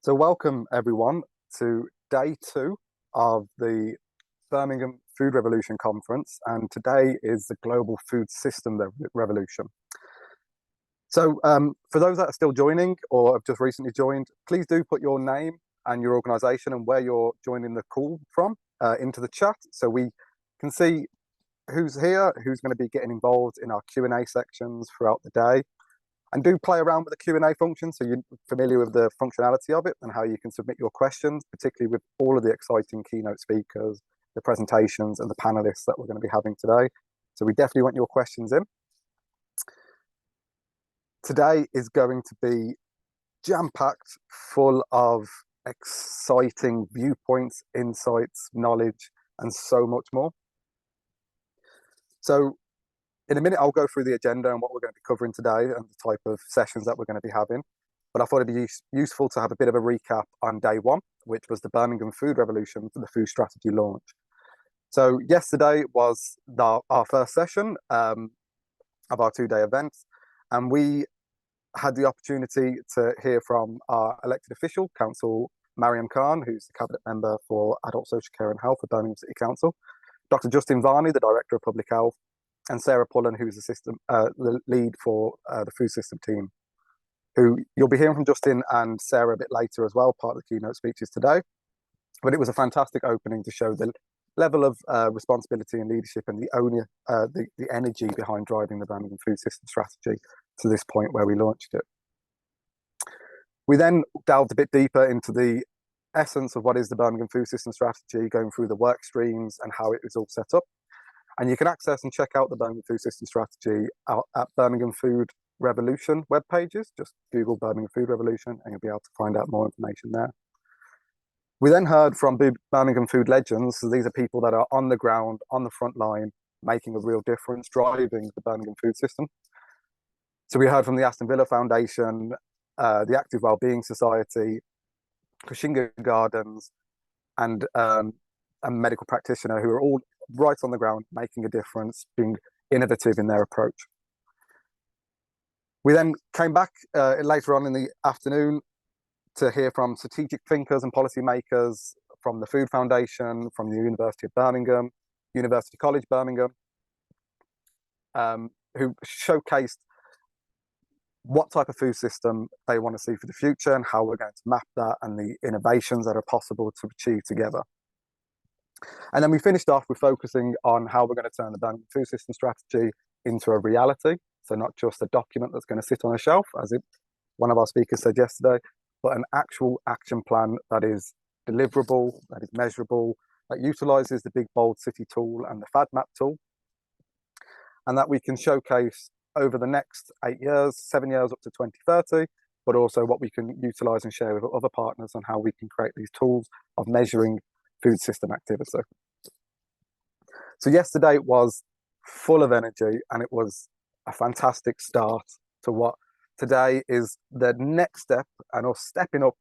So welcome everyone to day 2 of the Birmingham Food Revolution Conference, and today is the Global Food System Revolution. So for those that are still joining or have just recently joined, please do put your name and your organisation and where you're joining the call from into the chat so we can see who's here, who's going to be getting involved in our Q&A sections throughout the day. And do play around with the Q&A function so you're familiar with the functionality of it and how you can submit your questions, particularly with all of the exciting keynote speakers, the presentations and the panelists that we're going to be having today. So we definitely want your questions in. Today is going to be jam-packed, full of exciting viewpoints, insights, knowledge, and so much more. So in a minute, I'll go through the agenda and what we're going to be covering today and the type of sessions that we're going to be having. But I thought it'd be useful to have a bit of a recap on day 1, which was the Birmingham Food Revolution for the food strategy launch. So yesterday was our first session of our 2-day event, and we had the opportunity to hear from our elected official, Council Mariam Khan, who's the Cabinet Member for Adult Social Care and Health at Birmingham City Council, Dr. Justin Varney, the Director of Public Health, and Sarah Pullen, who's the lead for the Food System Team, who you'll be hearing from Justin and Sarah a bit later as well, part of the keynote speeches today. But it was a fantastic opening to show the level of responsibility and leadership and the energy behind driving the Birmingham Food System strategy to this point where we launched it. We then delved a bit deeper into the essence of what is the Birmingham Food System strategy, going through the work streams and how it was all set up. And you can access and check out the Birmingham Food System strategy at Birmingham Food Revolution web pages. Just Google Birmingham Food Revolution and you'll be able to find out more information there. We then heard from Birmingham food legends. So these are people that are on the ground, on the front line, making a real difference, driving the Birmingham food system. So we heard from the Aston Villa Foundation, the Active Wellbeing Society, Kashinga Gardens, and a medical practitioner who are all right on the ground, making a difference, being innovative in their approach. We then came back later on in the afternoon to hear from strategic thinkers and policymakers from the Food Foundation, from the University of Birmingham, University College Birmingham, who showcased what type of food system they want to see for the future and how we're going to map that and the innovations that are possible to achieve together. And then we finished off with focusing on how we're going to turn the Birmingham Food System strategy into a reality. So not just a document that's going to sit on a shelf, as one of our speakers said yesterday, but an actual action plan that is deliverable, that is measurable, that utilises the Big Bold City tool and the FADMAP tool, and that we can showcase over the next 8 years, 7 years up to 2030, but also what we can utilise and share with other partners on how we can create these tools of measuring food system activity. So yesterday was full of energy and it was a fantastic start to what today is the next step, and us stepping up,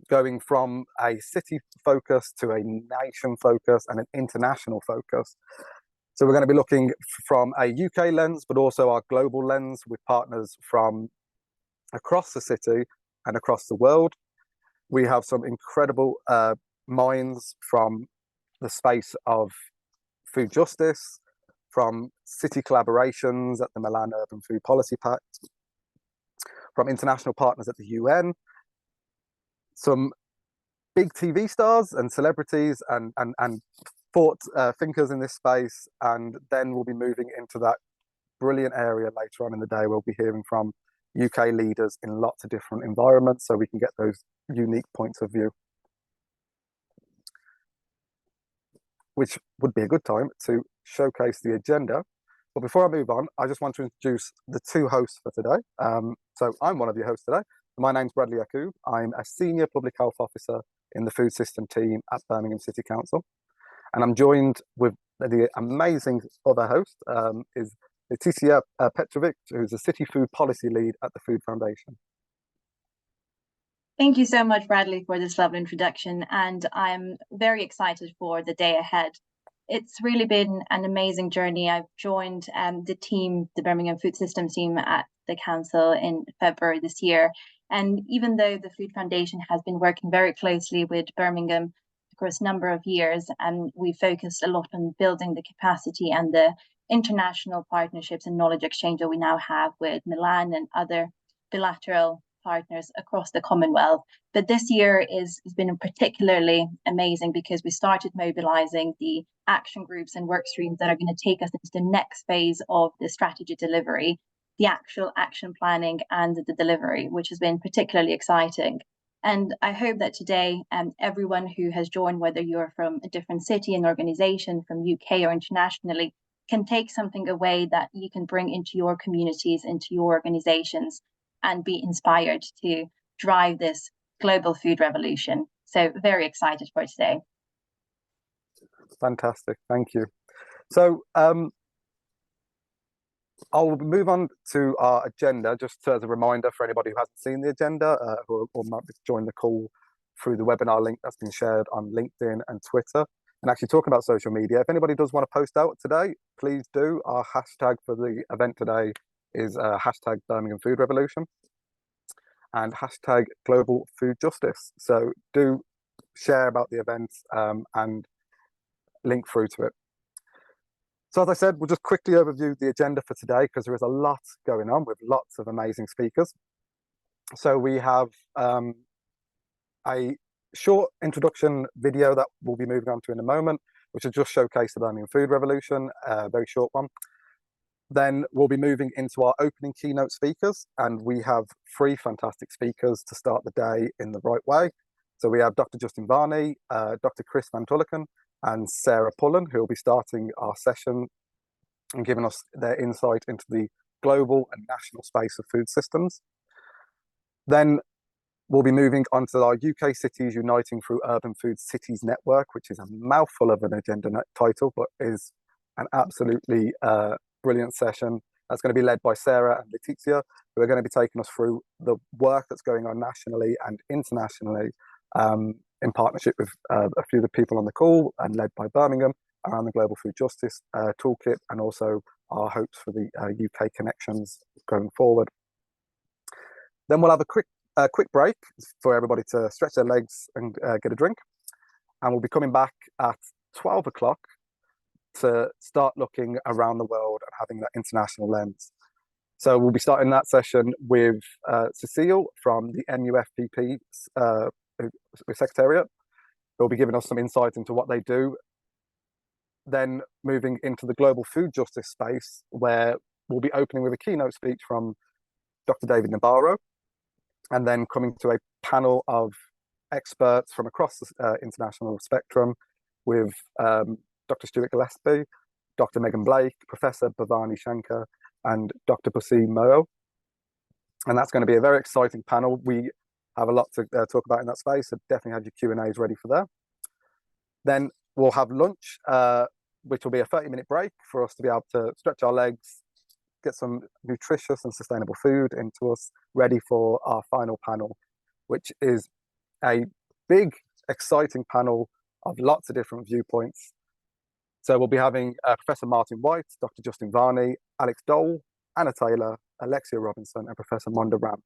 going from a city focus to a nation focus and an international focus. So we're going to be looking from a UK lens, but also our global lens with partners from across the city and across the world. We have some incredible minds from the space of food justice, from city collaborations at the Milan Urban Food Policy Pact, from international partners at the UN, some big TV stars and celebrities and thought thinkers in this space, and then we'll be moving into that brilliant area later on in the day. We'll be hearing from UK leaders in lots of different environments so we can get those unique points of view, which would be a good time to showcase the agenda. But before I move on, I just want to introduce the 2 hosts for today. So I'm one of your hosts today. My name's Bradley Yakub. I'm a Senior Public Health Officer in the Food System Team at Birmingham City Council. And I'm joined with the amazing other host, is Leticia Petrovic, who's the City Food Policy Lead at the Food Foundation. Thank you so much, Bradley, for this lovely introduction, and I'm very excited for the day ahead. It's really been an amazing journey. I've joined the team, the Birmingham Food System Team at the council in February this year, And even though the Food Foundation has been working very closely with Birmingham across a number of years, and we focused a lot on building the capacity and the international partnerships and knowledge exchange that we now have with Milan and other bilateral partners across the Commonwealth. But this year has been particularly amazing because we started mobilizing the action groups and work streams that are going to take us into the next phase of the strategy delivery, the actual action planning and the delivery, which has been particularly exciting. And I hope that today, everyone who has joined, whether you're from a different city and organization, from UK or internationally, can take something away that you can bring into your communities, into your organizations, and be inspired to drive this global food revolution. So very excited for today. Fantastic, thank you. So I'll move on to our agenda, just as a reminder for anybody who hasn't seen the agenda or might join the call through the webinar link that's been shared on LinkedIn and Twitter. And actually talking about social media, if anybody does want to post out today, please do. Our hashtag for the event today is hashtag Birmingham Food Revolution and hashtag Global Food Justice. So do share about the event and link through to it. So as I said, we'll just quickly overview the agenda for today because there is a lot going on with lots of amazing speakers. So we have a short introduction video that we'll be moving on to in a moment, which will just showcase the Birmingham Food Revolution, a very short one. Then we'll be moving into our opening keynote speakers, and we have 3 fantastic speakers to start the day in the right way. So we have Dr. Justin Varney, Dr. Chris Van Tulleken, and Sarah Pullen, who will be starting our session and giving us their insight into the global and national space of food systems. Then we'll be moving on to our UK Cities Uniting Through Urban Food Cities Network, which is a mouthful of an agenda title, but is an absolutely brilliant session. That's going to be led by Sarah and Letizia, who are going to be taking us through the work that's going on nationally and internationally in partnership with a few of the people on the call and led by Birmingham around the Global Food Justice Toolkit and also our hopes for the UK connections going forward. Then we'll have a quick break for everybody to stretch their legs and get a drink. And we'll be coming back at 12 o'clock to start looking around the world and having that international lens. So we'll be starting that session with Cecile from the MUFPP Secretariat. They'll be giving us some insight into what they do. Then moving into the global food justice space, where we'll be opening with a keynote speech from Dr. David Nabarro, and then coming to a panel of experts from across the international spectrum with Dr. Stuart Gillespie, Dr. Megan Blake, Professor Bhavani Shankar, and Dr. Busi Moyo. And that's going to be a very exciting panel. We have a lot to talk about in that space, so definitely have your Q&As ready for that. Then we'll have lunch, which will be a 30-minute break for us to be able to stretch our legs, get some nutritious and sustainable food into us, ready for our final panel, which is a big, exciting panel of lots of different viewpoints. So we'll be having Professor Martin White, Dr. Justin Varney, Alex Dole, Anna Taylor, Alexia Robinson, and Professor Munda Ram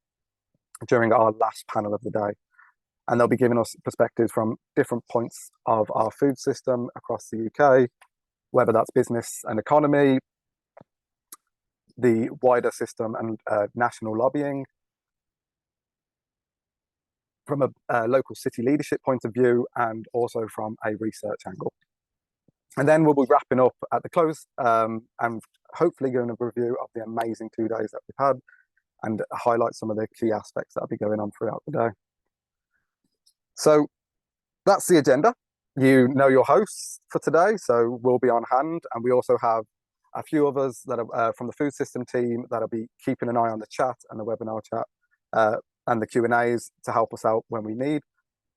during our last panel of the day. And they'll be giving us perspectives from different points of our food system across the UK, whether that's business and economy, the wider system and national lobbying, from a local city leadership point of view, and also from a research angle. And then we'll be wrapping up at the close and hopefully going a review of the amazing 2 days that we've had and highlight some of the key aspects that will be going on throughout the day. So that's the agenda. You know your hosts for today, so we'll be on hand. And we also have a few others that are from the food system team that'll be keeping an eye on the chat and the webinar chat and the Q&As to help us out when we need.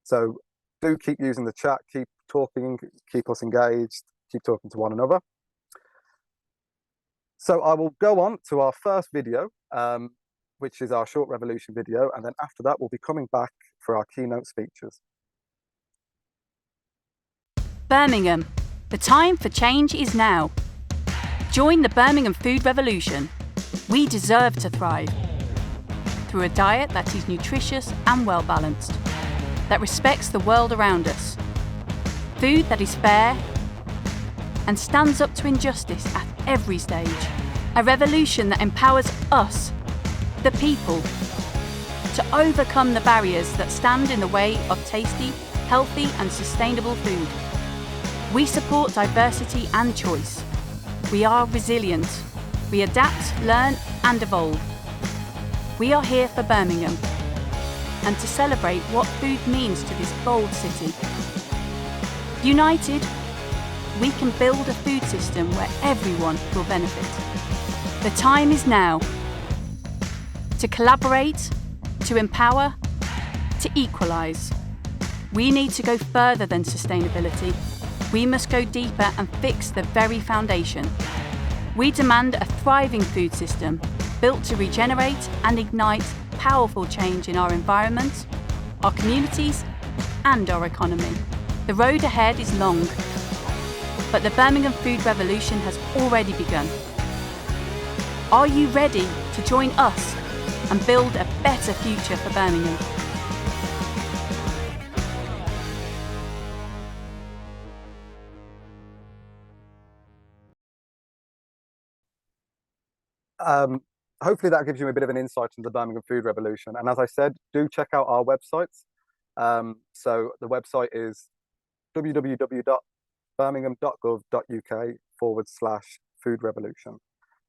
So do keep using the chat, keep talking, keep us engaged, keep talking to one another. So I will go on to our first video, which is our short revolution video. And then after that, we'll be coming back for our keynote speeches. Birmingham, the time for change is now. Join the Birmingham Food Revolution. We deserve to thrive. through a diet that is nutritious and well balanced, that respects the world around us. Food that is fair and stands up to injustice at every stage. A revolution that empowers us, the people, to overcome the barriers that stand in the way of tasty, healthy and sustainable food. We support diversity and choice. We are resilient. We adapt, learn and evolve. We are here for Birmingham and to celebrate what food means to this bold city. United, we can build a food system where everyone will benefit. The time is now to collaborate, to empower, to equalise. We need to go further than sustainability. We must go deeper and fix the very foundation. We demand a thriving food system built to regenerate and ignite powerful change in our environment, our communities and our economy. The road ahead is long, but the Birmingham food revolution has already begun. Are you ready to join us and build a better future for Birmingham? Hopefully that gives you a bit of an insight into the Birmingham food revolution. And as I said, do check out our websites. So the website is www.birmingham.gov.uk/food revolution.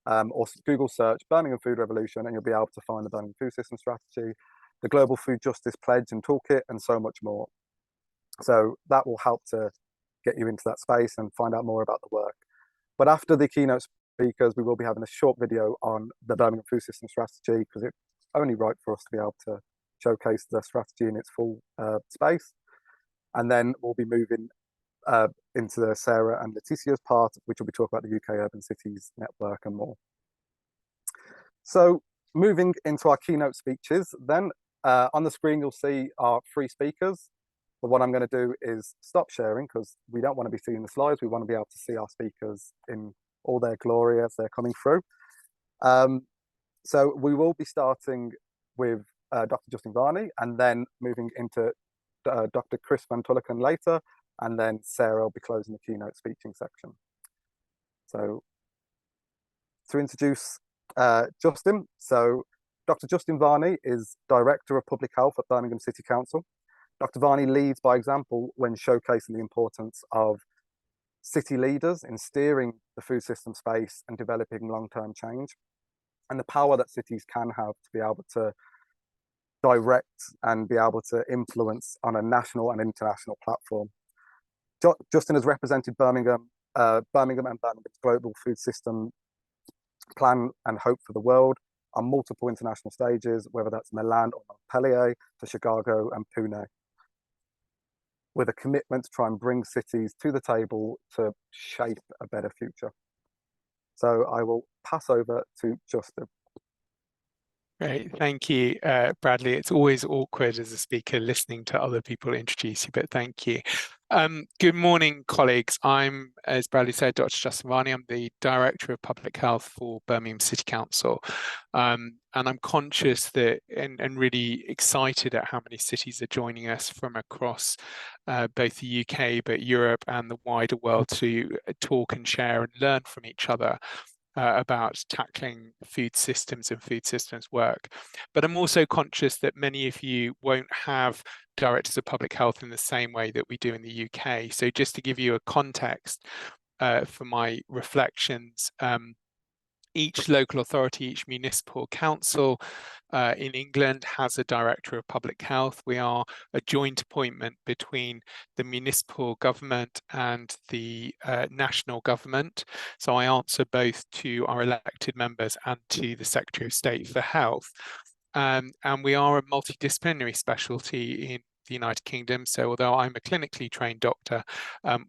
Or Google search Birmingham Food Revolution and you'll be able to find the Birmingham Food System Strategy, the Global Food Justice Pledge and Toolkit, and so much more. So that will help to get you into that space and find out more about the work. But after the keynote speakers, we will be having a short video on the Birmingham Food System Strategy, because it's only right for us to be able to showcase the strategy in its full space. And then we'll be moving into the Sarah and Letitia's part, which will be talking about the UK Urban Cities Network and more. So moving into our keynote speeches, then on the screen you'll see our 3 speakers. But what I'm going to do is stop sharing, because we don't want to be seeing the slides. We want to be able to see our speakers in all their glory as they're coming through. So we will be starting with Dr. Justin Varney, and then moving into Dr. Chris Van Tulleken later, and then Sarah will be closing the keynote speaking section. So to introduce Justin, so Dr. Justin Varney is Director of Public Health at Birmingham City Council. Dr. Varney leads by example when showcasing the importance of city leaders in steering the food system space and developing long-term change, and the power that cities can have to be able to direct and be able to influence on a national and international platform. Justin has represented Birmingham and Birmingham's global food system plan and hope for the world on multiple international stages, whether that's Milan or Montpellier to Chicago and Pune, with a commitment to try and bring cities to the table to shape a better future. So I will pass over to Justin. Great, thank you, Bradley. It's always awkward as a speaker listening to other people introduce you, but thank you. Good morning, colleagues. I'm, as Bradley said, Dr. Justin Varney. I'm the Director of Public Health for Birmingham City Council. And I'm conscious that, and really excited at how many cities are joining us from across both the UK, but Europe and the wider world to talk and share and learn from each other about tackling food systems and food systems work. But I'm also conscious that many of you won't have directors of public health in the same way that we do in the UK. So just to give you a context for my reflections, each local authority, each municipal council in England has a director of public health. We are a joint appointment between the municipal government and the national government. So I answer both to our elected members and to the Secretary of State for Health. And we are a multidisciplinary specialty in the United Kingdom. So although I'm a clinically trained doctor,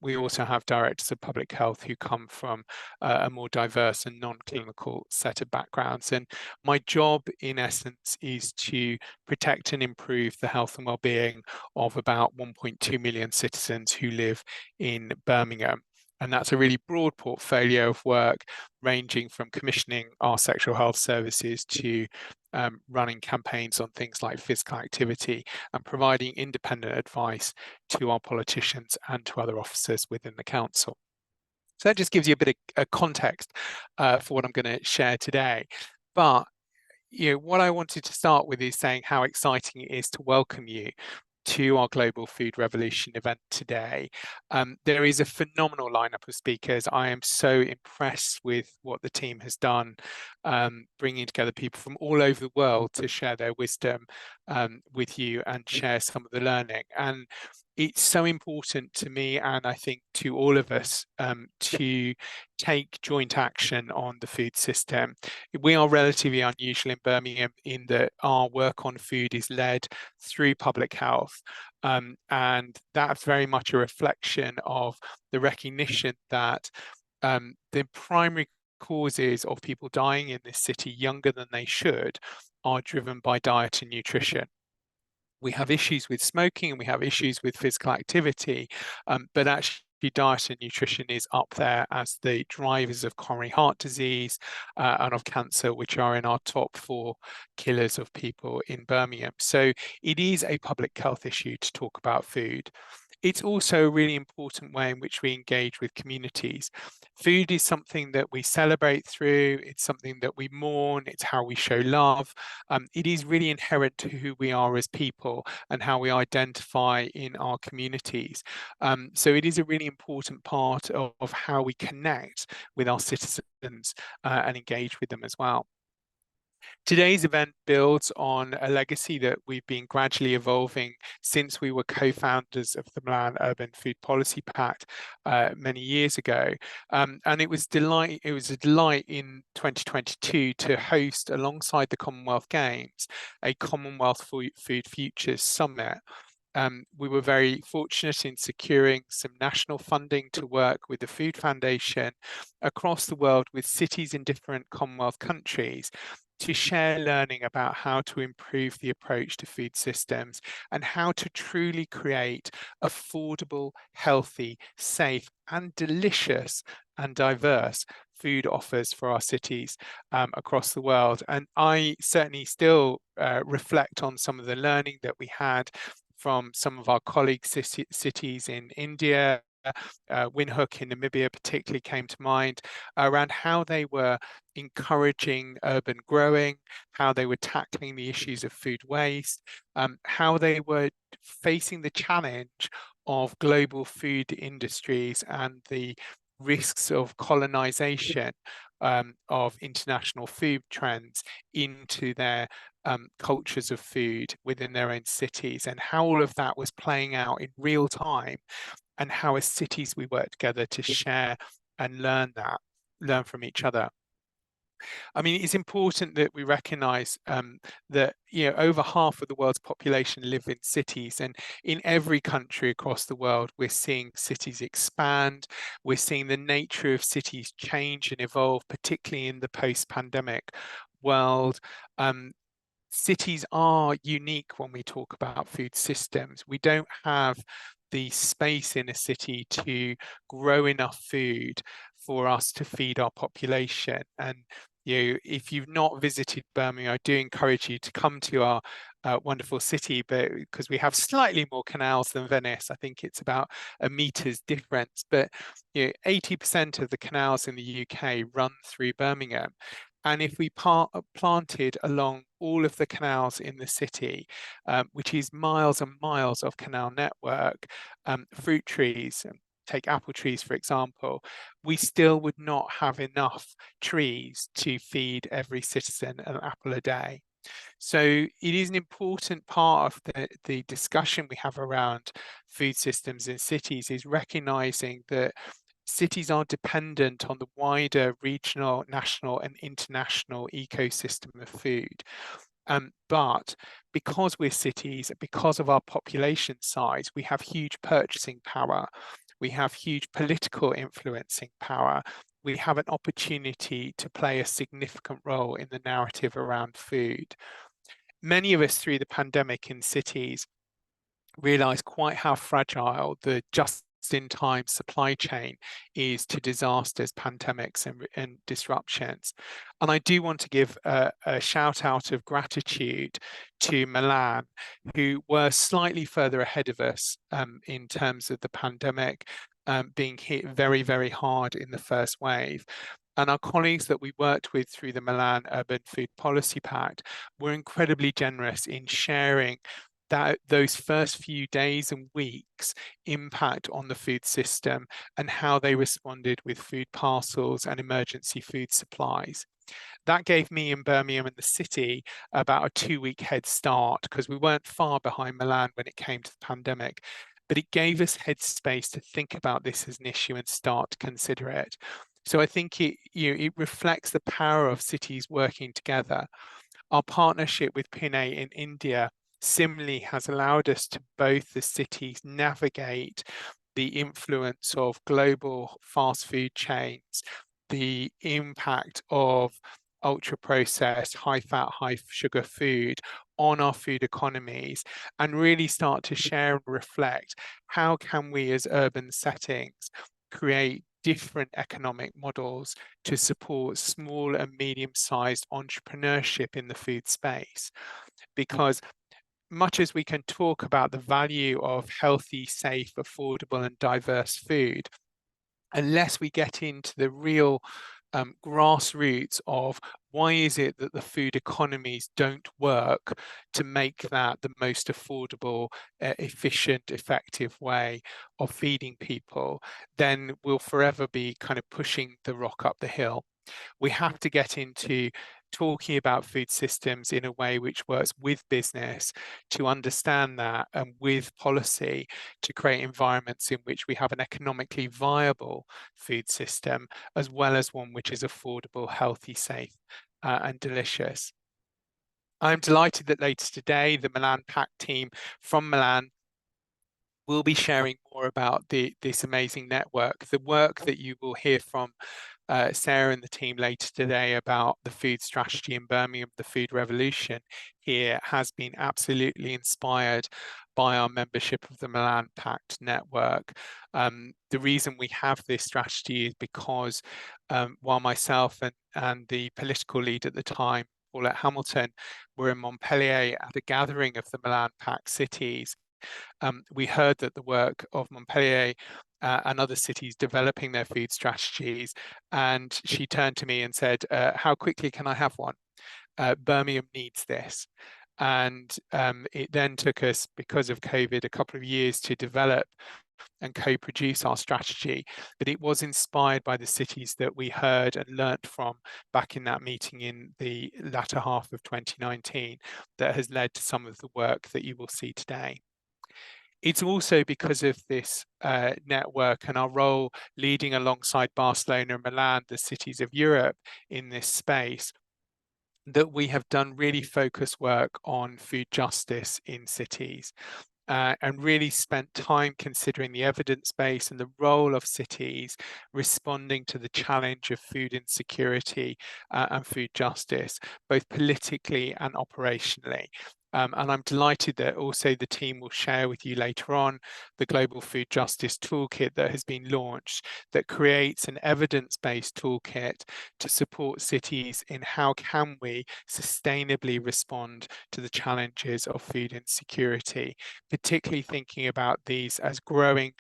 we also have directors of public health who come from a more diverse and non-clinical set of backgrounds. And my job, in essence, is to protect and improve the health and well-being of about 1.2 million citizens who live in Birmingham. And that's a really broad portfolio of work, ranging from commissioning our sexual health services to running campaigns on things like physical activity and providing independent advice to our politicians and to other officers within the council. So that just gives you a bit of context for what I'm going to share today. But what I wanted to start with is saying how exciting it is to welcome you to our Global Food Revolution event today. There is a phenomenal lineup of speakers. I am so impressed with what the team has done, bringing together people from all over the world to share their wisdom with you and share some of the learning. And it's so important to me, and I think to all of us, to take joint action on the food system. We are relatively unusual in Birmingham in that our work on food is led through public health. And that's very much a reflection of the recognition that the primary causes of people dying in this city younger than they should are driven by diet and nutrition. We have issues with smoking and we have issues with physical activity, but actually diet and nutrition is up there as the drivers of coronary heart disease and of cancer, which are in our top 4 killers of people in Birmingham. So it is a public health issue to talk about food. It's also a really important way in which we engage with communities. Food is something that we celebrate through, it's something that we mourn, it's how we show love. It is really inherent to who we are as people and how we identify in our communities. So it is a really important part of how we connect with our citizens and engage with them as well. Today's event builds on a legacy that we've been gradually evolving since we were co-founders of the Milan Urban Food Policy Pact many years ago. And it was a delight in 2022 to host, alongside the Commonwealth Games, a Commonwealth Food Futures Summit. We were very fortunate in securing some national funding to work with the Food Foundation across the world with cities in different Commonwealth countries to share learning about how to improve the approach to food systems and how to truly create affordable, healthy, safe and delicious and diverse food offers for our cities across the world. And I certainly still reflect on some of the learning that we had from some of our colleague cities in India. Windhoek in Namibia particularly came to mind, around how they were encouraging urban growing, how they were tackling the issues of food waste, how they were facing the challenge of global food industries and the risks of colonization of international food trends into their cultures of food within their own cities, and how all of that was playing out in real time, and how as cities we work together to share and learn from each other. I mean, it's important that we recognise that over half of the world's population live in cities, and in every country across the world, we're seeing cities expand. We're seeing the nature of cities change and evolve, particularly in the post-pandemic world. Cities are unique when we talk about food systems. We don't have the space in a city to grow enough food for us to feed our population. And if you've not visited Birmingham, I do encourage you to come to our wonderful city, but because we have slightly more canals than Venice. I think it's about a meter's difference, but 80% of the canals in the UK run through Birmingham. And if we planted along all of the canals in the city, which is miles and miles of canal network, fruit trees, take apple trees, for example, we still would not have enough trees to feed every citizen an apple a day. So it is an important part of the discussion we have around food systems in cities, is recognizing that cities are dependent on the wider regional, national and international ecosystem of food. But because we're cities, because of our population size, we have huge purchasing power. We have huge political influencing power. We have an opportunity to play a significant role in the narrative around food. Many of us through the pandemic in cities realised quite how fragile the just just-in-time supply chain is to disasters, pandemics, and disruptions. And I do want to give a shout out of gratitude to Milan, who were slightly further ahead of us in terms of the pandemic, being hit very, very hard in the first wave. And our colleagues that we worked with through the Milan Urban Food Policy Pact were incredibly generous in sharing those first few days and weeks impact on the food system and how they responded with food parcels and emergency food supplies. That gave me in Birmingham and the city about a 2-week head start, because we weren't far behind Milan when it came to the pandemic. But it gave us headspace to think about this as an issue and start to consider it. So I think it reflects the power of cities working together. Our partnership with Pune in India similarly has allowed us to both the cities navigate the influence of global fast food chains, the impact of ultra-processed, high-fat, high-sugar food on our food economies, and really start to share and reflect how can we as urban settings create different economic models to support small and medium-sized entrepreneurship in the food space. Because much as we can talk about the value of healthy, safe, affordable and diverse food, unless we get into the real grassroots of why is it that the food economies don't work to make that the most affordable, efficient, effective way of feeding people, then we'll forever be kind of pushing the rock up the hill. We have to get into talking about food systems in a way which works with business to understand that, and with policy to create environments in which we have an economically viable food system, as well as one which is affordable, healthy, safe, and delicious. I'm delighted that later today, the Milan Pact team from Milan will be sharing more about this amazing network. The work that you will hear from Sarah and the team later today about the food strategy in Birmingham, the food revolution here, has been absolutely inspired by our membership of the Milan Pact network. The reason we have this strategy is because while myself and the political lead at the time, Paulette Hamilton, were in Montpellier at a gathering of the Milan Pact cities, we heard that the work of Montpellier and other cities developing their food strategies, and she turned to me and said, how quickly can I have one? Birmingham needs this. And it then took us, because of COVID, a couple of years to develop and co-produce our strategy, but it was inspired by the cities that we heard and learnt from back in that meeting in the latter half of 2019 that has led to some of the work that you will see today. It's also because of this network and our role leading alongside Barcelona and Milan, the cities of Europe, in this space, that we have done really focused work on food justice in cities. And really spent time considering the evidence base and the role of cities responding to the challenge of food insecurity and food justice, both politically and operationally. And I'm delighted that also the team will share with you later on the Global Food Justice Toolkit that has been launched, that creates an evidence-based toolkit to support cities in how can we sustainably respond to the challenges of food insecurity, particularly thinking about these as growing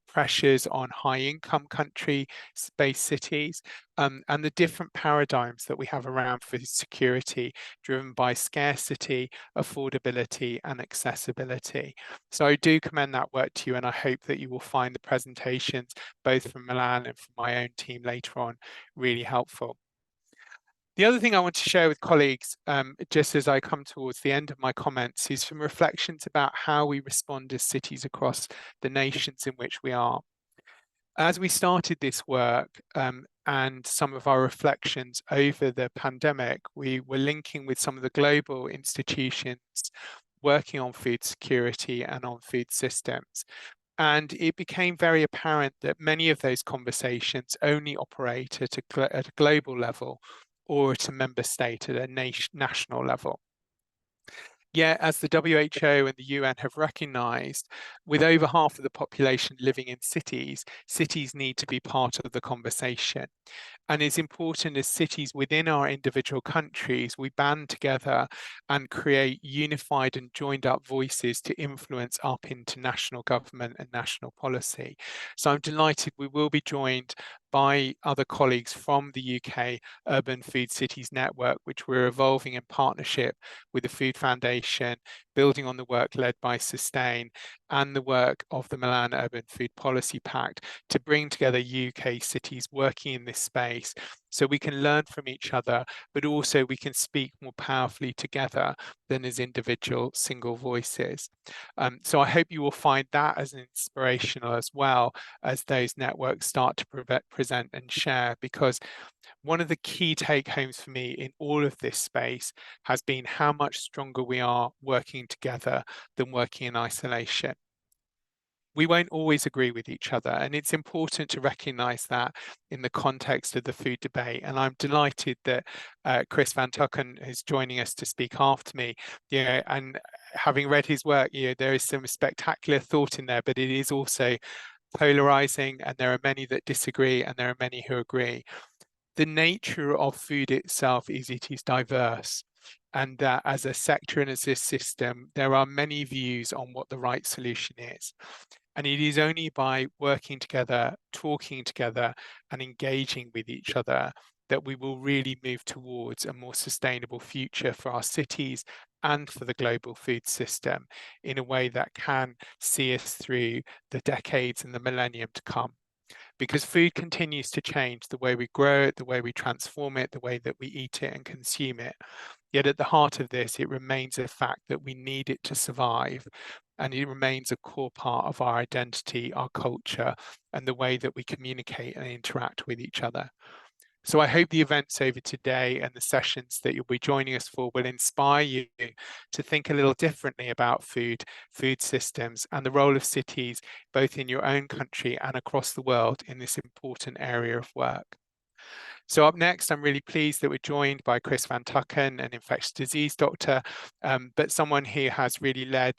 pressures on high-income country-based cities, and the different paradigms that we have around food security driven by scarcity, affordability, and accessibility. So I do commend that work to you, and I hope that you will find the presentations, both from Milan and from my own team later on, really helpful. The other thing I want to share with colleagues, just as I come towards the end of my comments, is some reflections about how we respond as cities across the nations in which we are. As we started this work and some of our reflections over the pandemic, we were linking with some of the global institutions working on food security and on food systems. And it became very apparent that many of those conversations only operate at a global level or at a member state, at a national level. Yet, as the WHO and the UN have recognised, with over half of the population living in cities, cities need to be part of the conversation. And it's important as cities within our individual countries, we band together and create unified and joined up voices to influence up into national government and national policy. So I'm delighted we will be joined by other colleagues from the UK Urban Food Cities Network, which we're evolving in partnership with the Food Foundation, building on the work led by Sustain and the work of the Milan Urban Food Policy Pact to bring together UK cities working in this space so we can learn from each other, but also we can speak more powerfully together than as individual single voices. So I hope you will find that as inspirational as well as those networks start to present and share, because one of the key take homes for me in all of this space has been how much stronger we are working together than working in isolation. We won't always agree with each other, and it's important to recognise that in the context of the food debate. And I'm delighted that Chris Van Tulleken is joining us to speak after me. And having read his work, there is some spectacular thought in there, but it is also polarising, and there are many that disagree, and there are many who agree. The nature of food itself is it is diverse, and that as a sector and as a system, there are many views on what the right solution is. And it is only by working together, talking together, and engaging with each other that we will really move towards a more sustainable future for our cities and for the global food system in a way that can see us through the decades and the millennium to come. Because food continues to change the way we grow it, the way we transform it, the way that we eat it and consume it. Yet at the heart of this, it remains a fact that we need it to survive. And it remains a core part of our identity, our culture, and the way that we communicate and interact with each other. So I hope the events over today and the sessions that you'll be joining us for will inspire you to think a little differently about food systems, and the role of cities, both in your own country and across the world, in this important area of work. So up next, I'm really pleased that we're joined by Chris Van Tulleken, an infectious disease doctor, but someone who has really led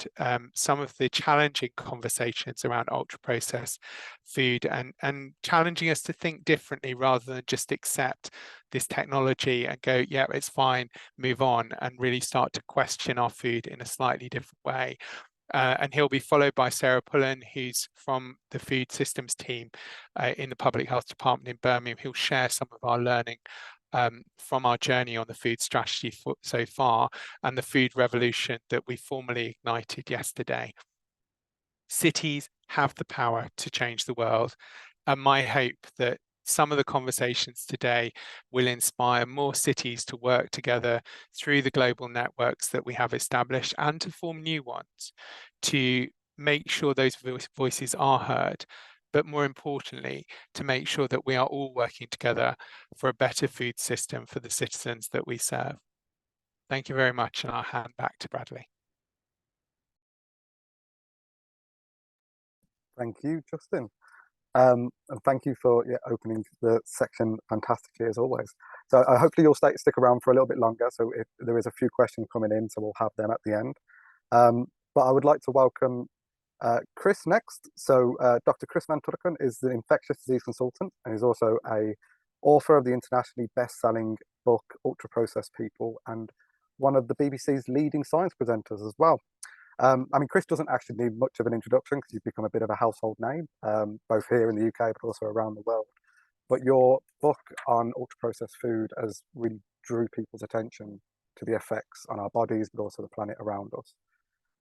some of the challenging conversations around ultra-processed food and challenging us to think differently rather than just accept this technology and go, yeah, it's fine, move on, and really start to question our food in a slightly different way. And he'll be followed by Sarah Pullen, who's from the Food Systems Team in the Public Health Department in Birmingham. He'll share some of our learning from our journey on the food strategy so far and the food revolution that we formally ignited yesterday. Cities have the power to change the world, and my hope that some of the conversations today will inspire more cities to work together through the global networks that we have established and to form new ones to make sure those voices are heard, but more importantly, to make sure that we are all working together for a better food system for the citizens that we serve. Thank you very much, and I'll hand back to Bradley. Thank you, Justin. And thank you for opening the section fantastically as always. So hopefully you'll stick around for a little bit longer. So if there is a few questions coming in, so we'll have them at the end. But I would like to welcome Chris next. So Dr. Chris Van Tulleken is the Infectious Disease Consultant, and he's also a author of the internationally best-selling book Ultra Processed People, and one of the BBC's leading science presenters as well. I mean, Chris doesn't actually need much of an introduction because you've become a bit of a household name, both here in the UK, but also around the world. But your book on ultra-processed food has really drew people's attention to the effects on our bodies, but also the planet around us.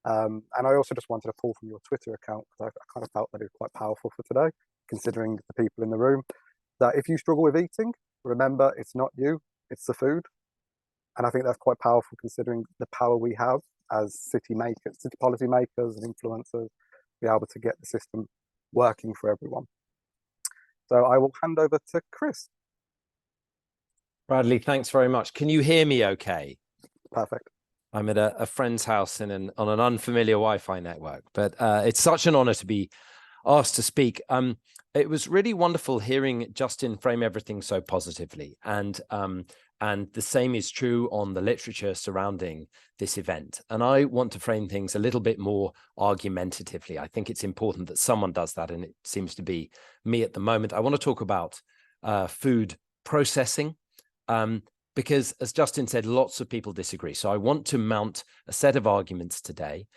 And I also just wanted to pull from your Twitter account, because I kind of felt that it was quite powerful for today, considering the people in the room, that if you struggle with eating, remember, it's not you, it's the food. And I think that's quite powerful considering the power we have as city policy makers and influencers, be able to get the system working for everyone. So I will hand over to Chris. Bradley, thanks very much. Can you hear me okay? Perfect. I'm at a friend's house on an unfamiliar Wi-Fi network, but it's such an honor to be asked to speak. It was really wonderful hearing Justin frame everything so positively, and And the same is true on the literature surrounding this event. And I want to frame things a little bit more argumentatively. I think it's important that someone does that, and it seems to be me at the moment. I want to talk about food processing, because as Justin said, lots of people disagree. So I want to mount a set of arguments today.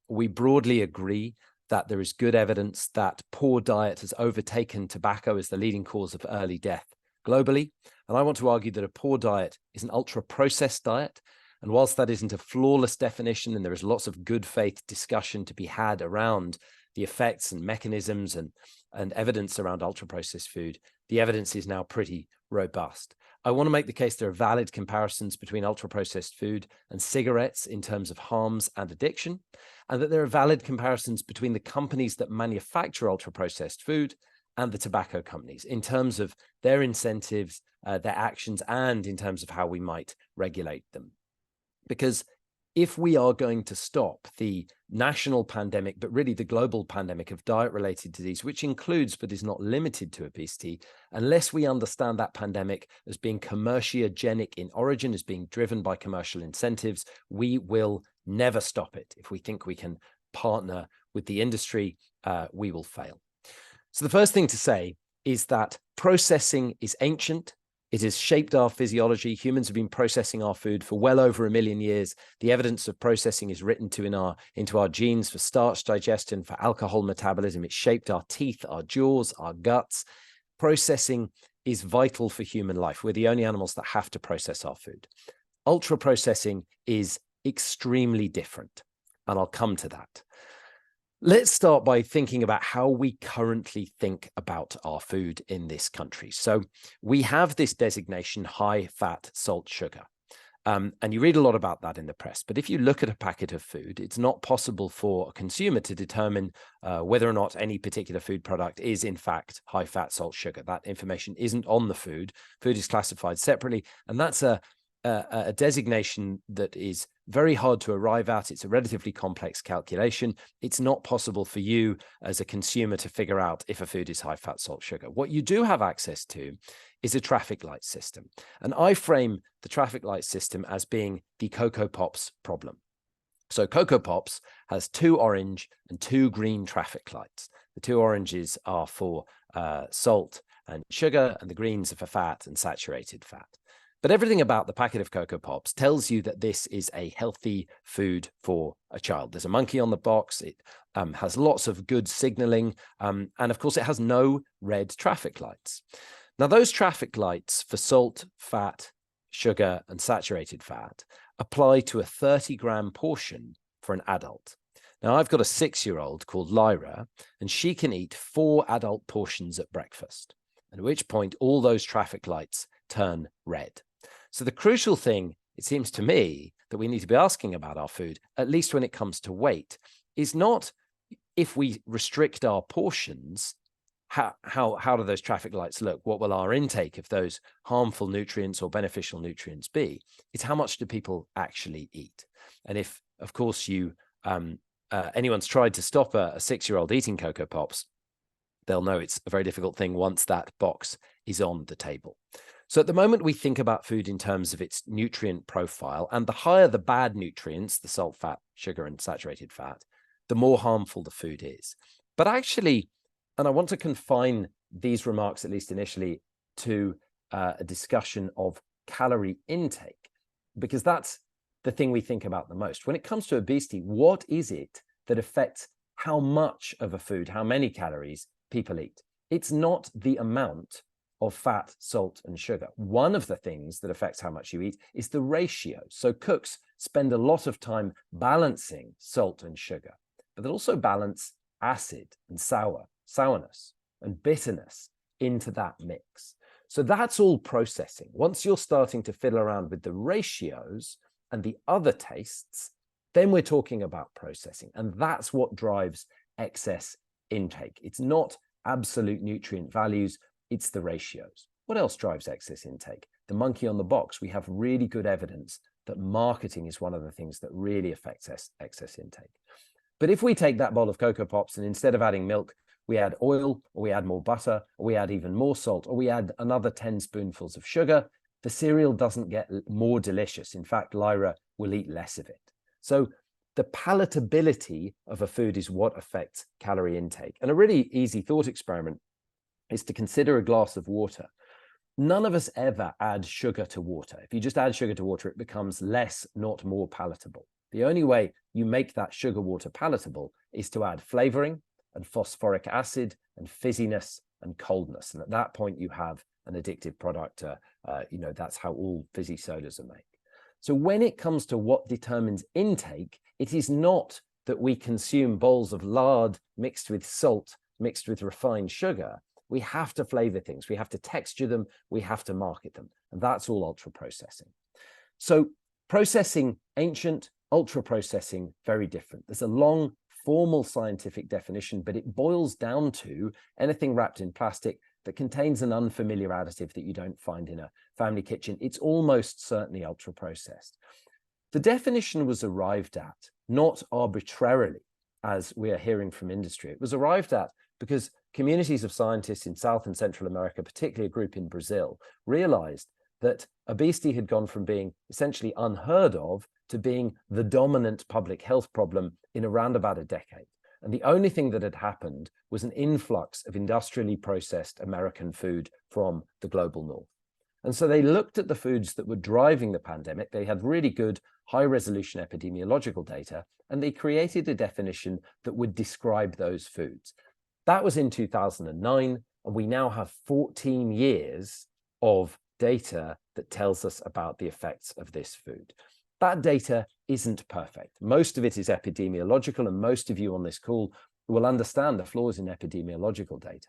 We broadly agree that there is good evidence that poor diet has overtaken tobacco as the leading cause of early death globally. And I want to argue that a poor diet is an ultra-processed diet. And whilst that isn't a flawless definition, and there is lots of good faith discussion to be had around the effects and mechanisms and evidence around ultra-processed food, the evidence is now pretty robust. I want to make the case there are valid comparisons between ultra-processed food and cigarettes in terms of harms and addiction, and that there are valid comparisons between the companies that manufacture ultra-processed food and the tobacco companies in terms of their incentives, their actions, and in terms of how we might regulate them. Because if we are going to stop the national pandemic, but really the global pandemic of diet-related disease, which includes but is not limited to obesity, unless we understand that pandemic as being commerciogenic in origin, as being driven by commercial incentives, we will never stop it. If we think we can partner with the industry, we will fail. So the first thing to say is that processing is ancient. It has shaped our physiology. Humans have been processing our food for well over 1 million years. The evidence of processing is written into our genes for starch digestion, for alcohol metabolism. It shaped our teeth, our jaws, our guts. Processing is vital for human life. We're the only animals that have to process our food. Ultra processing is extremely different, and I'll come to that. Let's start by thinking about how we currently think about our food in this country. So we have this designation, high fat, salt, sugar. And you read a lot about that in the press. But if you look at a packet of food, it's not possible for a consumer to determine whether or not any particular food product is in fact high fat, salt, sugar. That information isn't on the food. Food is classified separately. And that's a designation that is very hard to arrive at. It's a relatively complex calculation. It's not possible for you as a consumer to figure out if a food is high fat, salt, sugar. What you do have access to is a traffic light system. And I frame the traffic light system as being the Cocoa Pops problem. So Cocoa Pops has 2 orange and 2 green traffic lights. The 2 oranges are for salt and sugar, and the greens are for fat and saturated fat. But everything about the packet of Cocoa Pops tells you that this is a healthy food for a child. There's a monkey on the box. It has lots of good signaling. And of course, it has no red traffic lights. Now, those traffic lights for salt, fat, sugar, and saturated fat apply to a 30-gram portion for an adult. Now, I've got a 6-year-old called Lyra, and she can eat 4 adult portions at breakfast, at which point all those traffic lights turn red. So the crucial thing, it seems to me, that we need to be asking about our food, at least when it comes to weight, is not if we restrict our portions, how do those traffic lights look? What will our intake of those harmful nutrients or beneficial nutrients be? It's how much do people actually eat? And if, of course, anyone's tried to stop a 6-year-old eating Cocoa Pops, they'll know it's a very difficult thing once that box is on the table. So at the moment, we think about food in terms of its nutrient profile, and the higher the bad nutrients, the salt, fat, sugar, and saturated fat, the more harmful the food is. But actually, and I want to confine these remarks, at least initially, to a discussion of calorie intake, because that's the thing we think about the most. When it comes to obesity, what is it that affects how much of a food, how many calories people eat? It's not the amount of fat, salt, and sugar. One of the things that affects how much you eat is the ratio. So cooks spend a lot of time balancing salt and sugar, but they'll also balance acid and sourness and bitterness into that mix. So that's all processing. Once you're starting to fiddle around with the ratios and the other tastes, then we're talking about processing. And that's what drives excess intake. It's not absolute nutrient values, it's the ratios. What else drives excess intake? The monkey on the box. We have really good evidence that marketing is one of the things that really affects excess intake. But if we take that bowl of Cocoa Pops and instead of adding milk, we add oil, or we add more butter, or we add even more salt, or we add another 10 spoonfuls of sugar, the cereal doesn't get more delicious. In fact, Lyra will eat less of it. So the palatability of a food is what affects calorie intake. And a really easy thought experiment is to consider a glass of water. None of us ever add sugar to water. If you just add sugar to water, it becomes less, not more palatable. The only way you make that sugar water palatable is to add flavoring and phosphoric acid and fizziness and coldness. And at that point, you have an addictive product. That's how all fizzy sodas are made. So when it comes to what determines intake, it is not that we consume bowls of lard mixed with salt, mixed with refined sugar. We have to flavor things. We have to texture them. We have to market them. And that's all ultra processing. So processing, ancient, ultra processing, very different. There's a long formal scientific definition, but it boils down to anything wrapped in plastic that contains an unfamiliar additive that you don't find in a family kitchen. It's almost certainly ultra processed. The definition was arrived at not arbitrarily, as we are hearing from industry. It was arrived at because communities of scientists in South and Central America, particularly a group in Brazil, realized that obesity had gone from being essentially unheard of to being the dominant public health problem in around about a decade. And the only thing that had happened was an influx of industrially processed American food from the global north. And so they looked at the foods that were driving the pandemic. They had really good high-resolution epidemiological data, and they created a definition that would describe those foods. That was in 2009, and we now have 14 years of data that tells us about the effects of this food. That data isn't perfect. Most of it is epidemiological, and most of you on this call will understand the flaws in epidemiological data.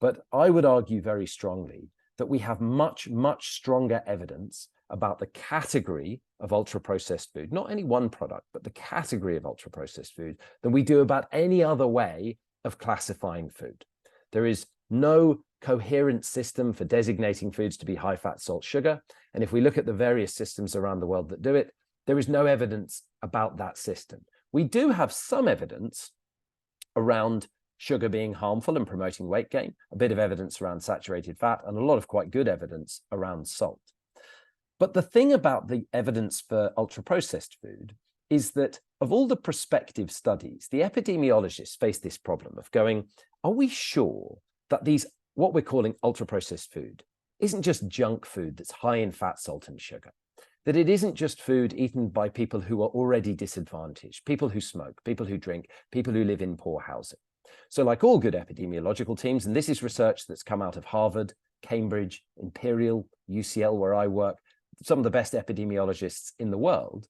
But I would argue very strongly that we have much, much stronger evidence about the category of ultra-processed food, not any one product, but the category of ultra-processed food, than we do about any other way of classifying food. There is no coherent system for designating foods to be high fat, salt, sugar. And if we look at the various systems around the world that do it, there is no evidence about that system. We do have some evidence around sugar being harmful and promoting weight gain, a bit of evidence around saturated fat, and a lot of quite good evidence around salt. But the thing about the evidence for ultra-processed food is that of all the prospective studies, the epidemiologists face this problem of going, are we sure that these, what we're calling ultra-processed food, isn't just junk food that's high in fat, salt, and sugar? That it isn't just food eaten by people who are already disadvantaged, people who smoke, people who drink, people who live in poor housing. So like all good epidemiological teams, and this is research that's come out of Harvard, Cambridge, Imperial, UCL, where I work, some of the best epidemiologists in the world,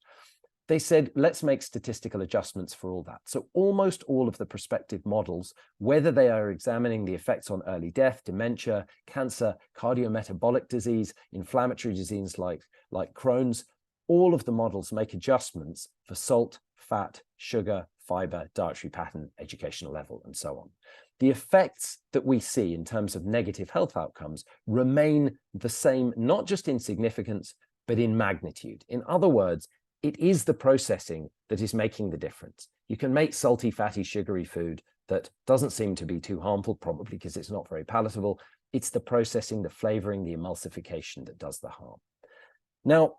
they said, let's make statistical adjustments for all that. So almost all of the prospective models, whether they are examining the effects on early death, dementia, cancer, cardiometabolic disease, inflammatory disease like Crohn's, all of the models make adjustments for salt, fat, sugar, fiber, dietary pattern, educational level, and so on. The effects that we see in terms of negative health outcomes remain the same, not just in significance, but in magnitude. In other words, it is the processing that is making the difference. You can make salty, fatty, sugary food that doesn't seem to be too harmful, probably because it's not very palatable. It's the processing, the flavoring, the emulsification that does the harm. Now,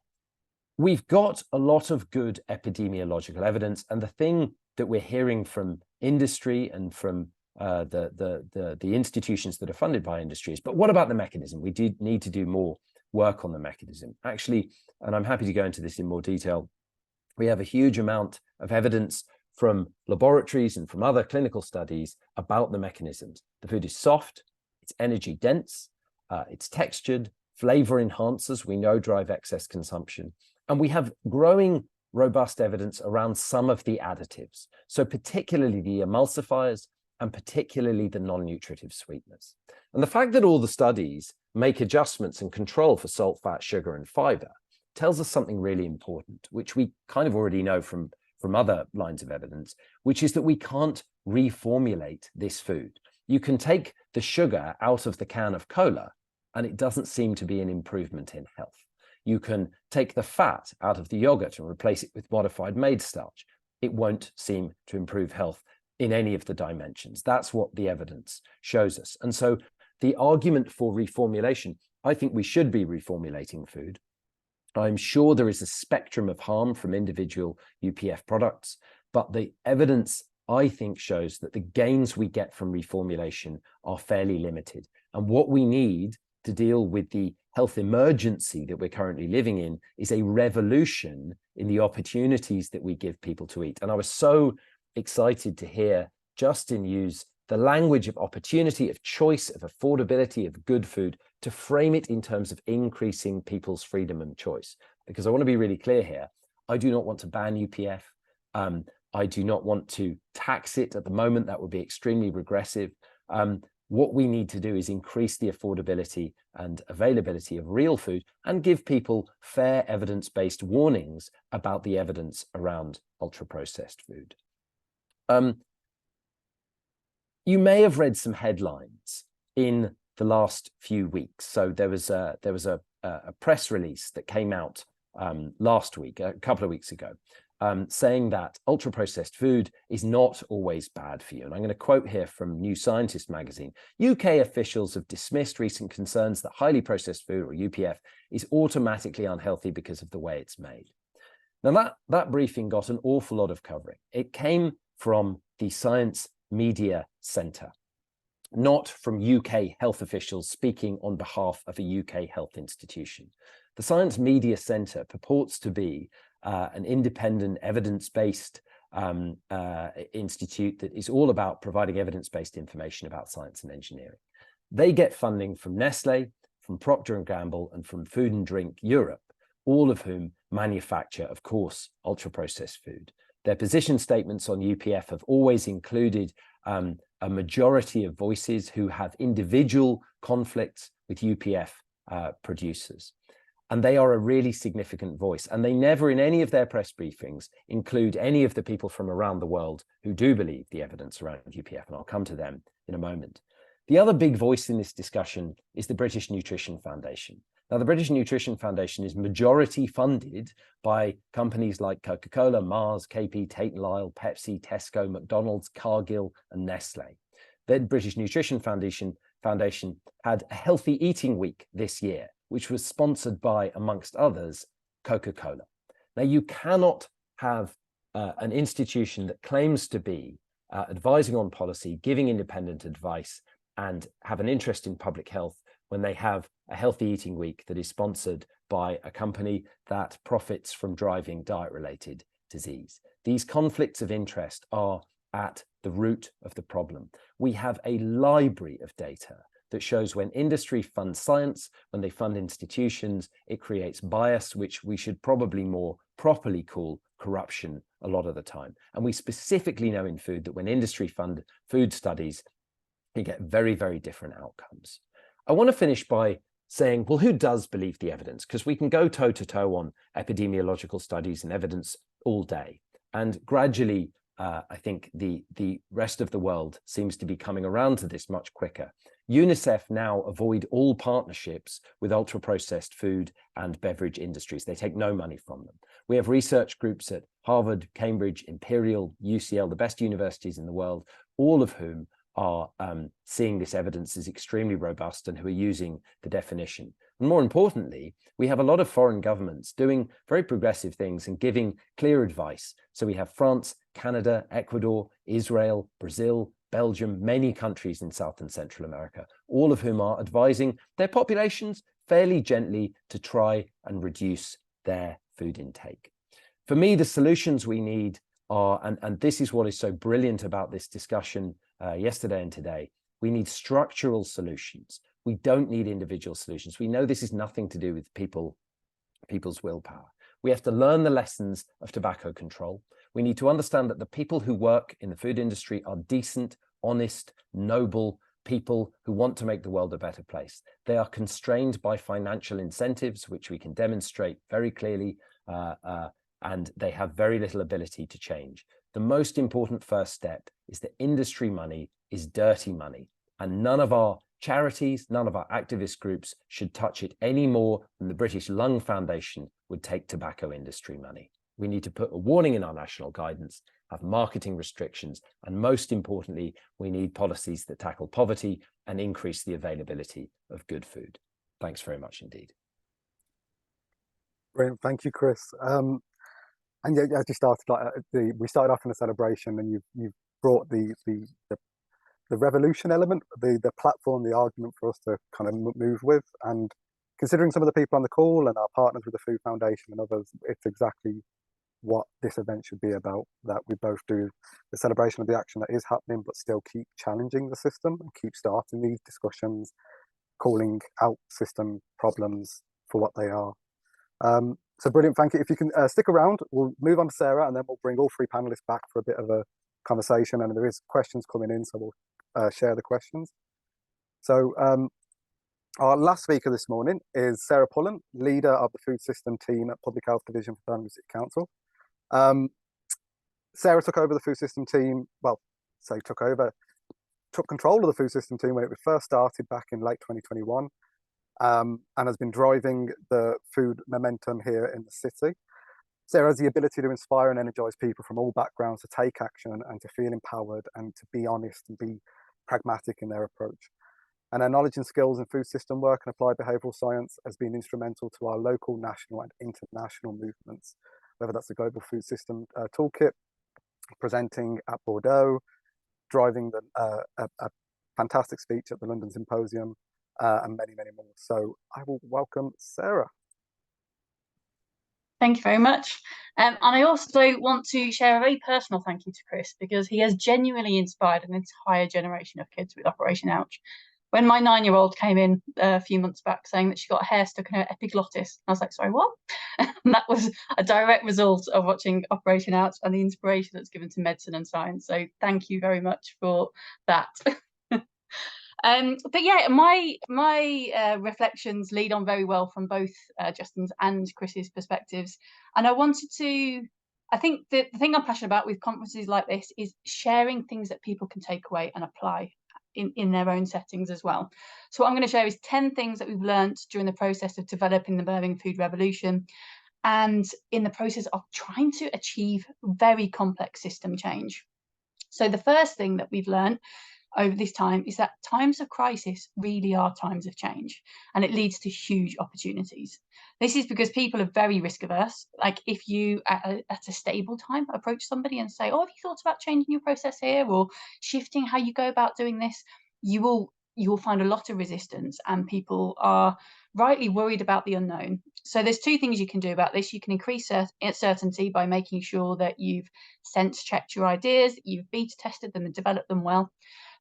we've got a lot of good epidemiological evidence, and the thing that we're hearing from industry and from the institutions that are funded by industry is, but what about the mechanism? We do need to do more work on the mechanism. Actually, and I'm happy to go into this in more detail, we have a huge amount of evidence from laboratories and from other clinical studies about the mechanisms. The food is soft, it's energy dense, it's textured, flavor enhancers we know drive excess consumption, and we have growing robust evidence around some of the additives, so particularly the emulsifiers and particularly the non-nutritive sweeteners. And the fact that all the studies make adjustments and control for salt, fat, sugar, and fiber tells us something really important, which we kind of already know from other lines of evidence, which is that we can't reformulate this food. You can take the sugar out of the can of cola, and it doesn't seem to be an improvement in health. You can take the fat out of the yogurt and replace it with modified maize starch. It won't seem to improve health in any of the dimensions. That's what the evidence shows us. And so the argument for reformulation, I think we should be reformulating food. I'm sure there is a spectrum of harm from individual UPF products, but the evidence, I think, shows that the gains we get from reformulation are fairly limited. And what we need to deal with the health emergency that we're currently living in is a revolution in the opportunities that we give people to eat. And I was so excited to hear Justin use the language of opportunity, of choice, of affordability, of good food, to frame it in terms of increasing people's freedom and choice. Because I want to be really clear here. I do not want to ban UPF. I do not want to tax it at the moment. That would be extremely regressive. What we need to do is increase the affordability and availability of real food and give people fair evidence-based warnings about the evidence around ultra-processed food. You may have read some headlines in the last few weeks. So there was a press release that came out last week, a couple of weeks ago, saying that ultra-processed food is not always bad for you. And I'm going to quote here from New Scientist magazine. UK officials have dismissed recent concerns that highly processed food, or UPF, is automatically unhealthy because of the way it's made. Now that briefing got an awful lot of covering. It came from the Science Media Centre, not from UK health officials speaking on behalf of a UK health institution. The Science Media Centre purports to be an independent, evidence-based institute that is all about providing evidence-based information about science and engineering. They get funding from Nestle, from Procter & Gamble, and from Food and Drink Europe, all of whom manufacture, of course, ultra-processed food. Their position statements on UPF have always included a majority of voices who have individual conflicts with UPF producers. And they are a really significant voice. And they never, in any of their press briefings, include any of the people from around the world who do believe the evidence around UPF. And I'll come to them in a moment. The other big voice in this discussion is the British Nutrition Foundation. Now, the British Nutrition Foundation is majority funded by companies like Coca-Cola, Mars, KP, Tate & Lyle, Pepsi, Tesco, McDonald's, Cargill, and Nestle. The British Nutrition Foundation had a healthy eating week this year, which was sponsored by, amongst others, Coca-Cola. Now, you cannot have an institution that claims to be advising on policy, giving independent advice, and have an interest in public health when they have a healthy eating week that is sponsored by a company that profits from driving diet-related disease. These conflicts of interest are at the root of the problem. We have a library of data that shows when industry funds science, when they fund institutions, it creates bias, which we should probably more properly call corruption a lot of the time. And we specifically know in food that when industry fund food studies, you get very, very different outcomes. I want to finish by saying, well, who does believe the evidence? Because we can go toe-to-toe on epidemiological studies and evidence all day. And gradually, I think the rest of the world seems to be coming around to this much quicker. UNICEF now avoid all partnerships with ultra-processed food and beverage industries. They take no money from them. We have research groups at Harvard, Cambridge, Imperial, UCL, the best universities in the world, all of whom are seeing this evidence as extremely robust and who are using the definition. And more importantly, we have a lot of foreign governments doing very progressive things and giving clear advice. So we have France, Canada, Ecuador, Israel, Brazil, Belgium, many countries in South and Central America, all of whom are advising their populations fairly gently to try and reduce their food intake. For me, the solutions we need are, and this is what is so brilliant about this discussion yesterday and today, we need structural solutions. We don't need individual solutions. We know this is nothing to do with people's willpower. We have to learn the lessons of tobacco control. We need to understand that the people who work in the food industry are decent, honest, noble people who want to make the world a better place. They are constrained by financial incentives, which we can demonstrate very clearly, and they have very little ability to change. The most important first step is that industry money is dirty money, and none of our charities, none of our activist groups should touch it any more than the British Lung Foundation would take tobacco industry money. We need to put a warning in our national guidance, have marketing restrictions, and most importantly, we need policies that tackle poverty and increase the availability of good food. Thanks very much indeed. Brilliant, thank you, Chris. And yeah, as you started, we started off in a celebration, and you've brought the revolution element, the platform, the argument for us to kind of move with. And considering some of the people on the call and our partners with the Food Foundation and others, it's exactly what this event should be about, that we both do the celebration of the action that is happening, but still keep challenging the system and keep starting these discussions, calling out system problems for what they are. So brilliant, thank you. If you can stick around, we'll move on to Sarah, and then we'll bring all three panelists back for a bit of a conversation, and there is questions coming in, so we'll share the questions. So our last speaker this morning is Sarah Pullen, leader of the Food System Team at Public Health Division for Birmingham City Council. Sarah took over the Food System Team, took control of the Food System Team when it was first started back in late 2021, and has been driving the food momentum here in the city. Sarah has the ability to inspire and energise people from all backgrounds to take action and to feel empowered and to be honest and be pragmatic in their approach. And her knowledge and skills in food system work and applied behavioural science has been instrumental to our local, national and international movements, whether that's the Global Food System Toolkit, presenting at Bordeaux, driving a fantastic speech at the London Symposium, and many, many more. So I will welcome Sarah. Thank you very much. And I also want to share a very personal thank you to Chris, because he has genuinely inspired an entire generation of kids with Operation Ouch. When my 9-year-old came in a few months back saying that she got a hair stuck in her epiglottis, I was like, sorry, what? And that was a direct result of watching Operation Ouch and the inspiration that's given to medicine and science. So thank you very much for that. But yeah, my reflections lead on very well from both Justin's and Chris's perspectives. And I think the thing I'm passionate about with conferences like this is sharing things that people can take away and apply in their own settings as well. So what I'm going to share is 10 things that we've learned during the process of developing the Birmingham Food Revolution, and in the process of trying to achieve very complex system change. So the first thing that we've learned over this time is that times of crisis really are times of change, and it leads to huge opportunities. This is because people are very risk averse. Like if you at a stable time approach somebody and say, oh, have you thought about changing your process here or shifting how you go about doing this, you will find a lot of resistance, and people are rightly worried about the unknown. So there's two things you can do about this. You can increase certainty by making sure that you've sense checked your ideas, you've beta tested them and developed them well.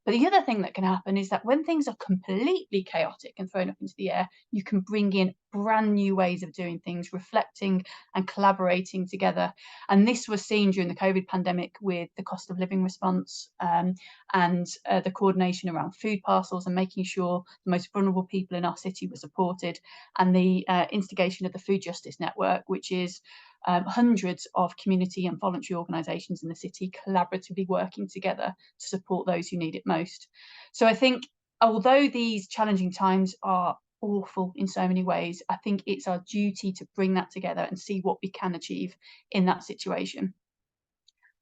But the other thing that can happen is that when things are completely chaotic and thrown up into the air, you can bring in brand new ways of doing things, reflecting and collaborating together. And this was seen during the COVID pandemic with the cost of living response, and the coordination around food parcels and making sure the most vulnerable people in our city were supported, and the instigation of the Food Justice Network, which is hundreds of community and voluntary organisations in the city collaboratively working together to support those who need it most. So I think, although these challenging times are awful in so many ways, I think it's our duty to bring that together and see what we can achieve in that situation.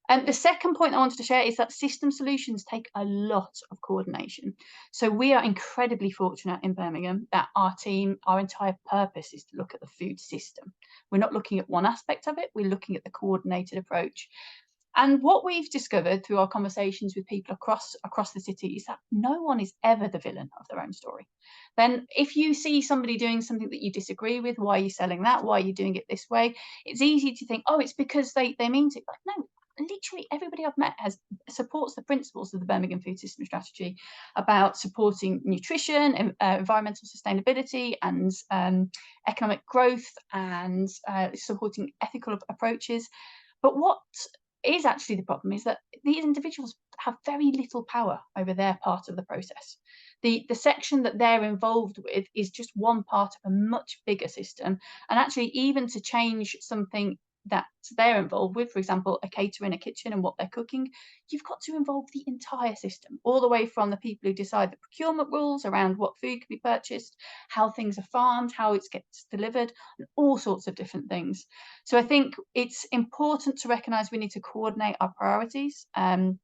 And the second point I wanted to share is that system solutions take a lot of coordination. So we are incredibly fortunate in Birmingham that our team, our entire purpose is to look at the food system. We're not looking at one aspect of it, we're looking at the coordinated approach. And what we've discovered through our conversations with people across the city is that no one is ever the villain of their own story. Then if you see somebody doing something that you disagree with, why are you selling that? Why are you doing it this way? It's easy to think, oh, it's because they mean to. Like, no. Literally everybody I've met supports the principles of the Birmingham Food System Strategy about supporting nutrition, environmental sustainability and economic growth, and supporting ethical approaches. But what is actually the problem is that these individuals have very little power over their part of the process. The section that they're involved with is just one part of a much bigger system, and actually even to change something that they're involved with, for example, a caterer in a kitchen and what they're cooking, you've got to involve the entire system, all the way from the people who decide the procurement rules around what food can be purchased, how things are farmed, how it gets delivered, and all sorts of different things. So I think it's important to recognise we need to coordinate our priorities and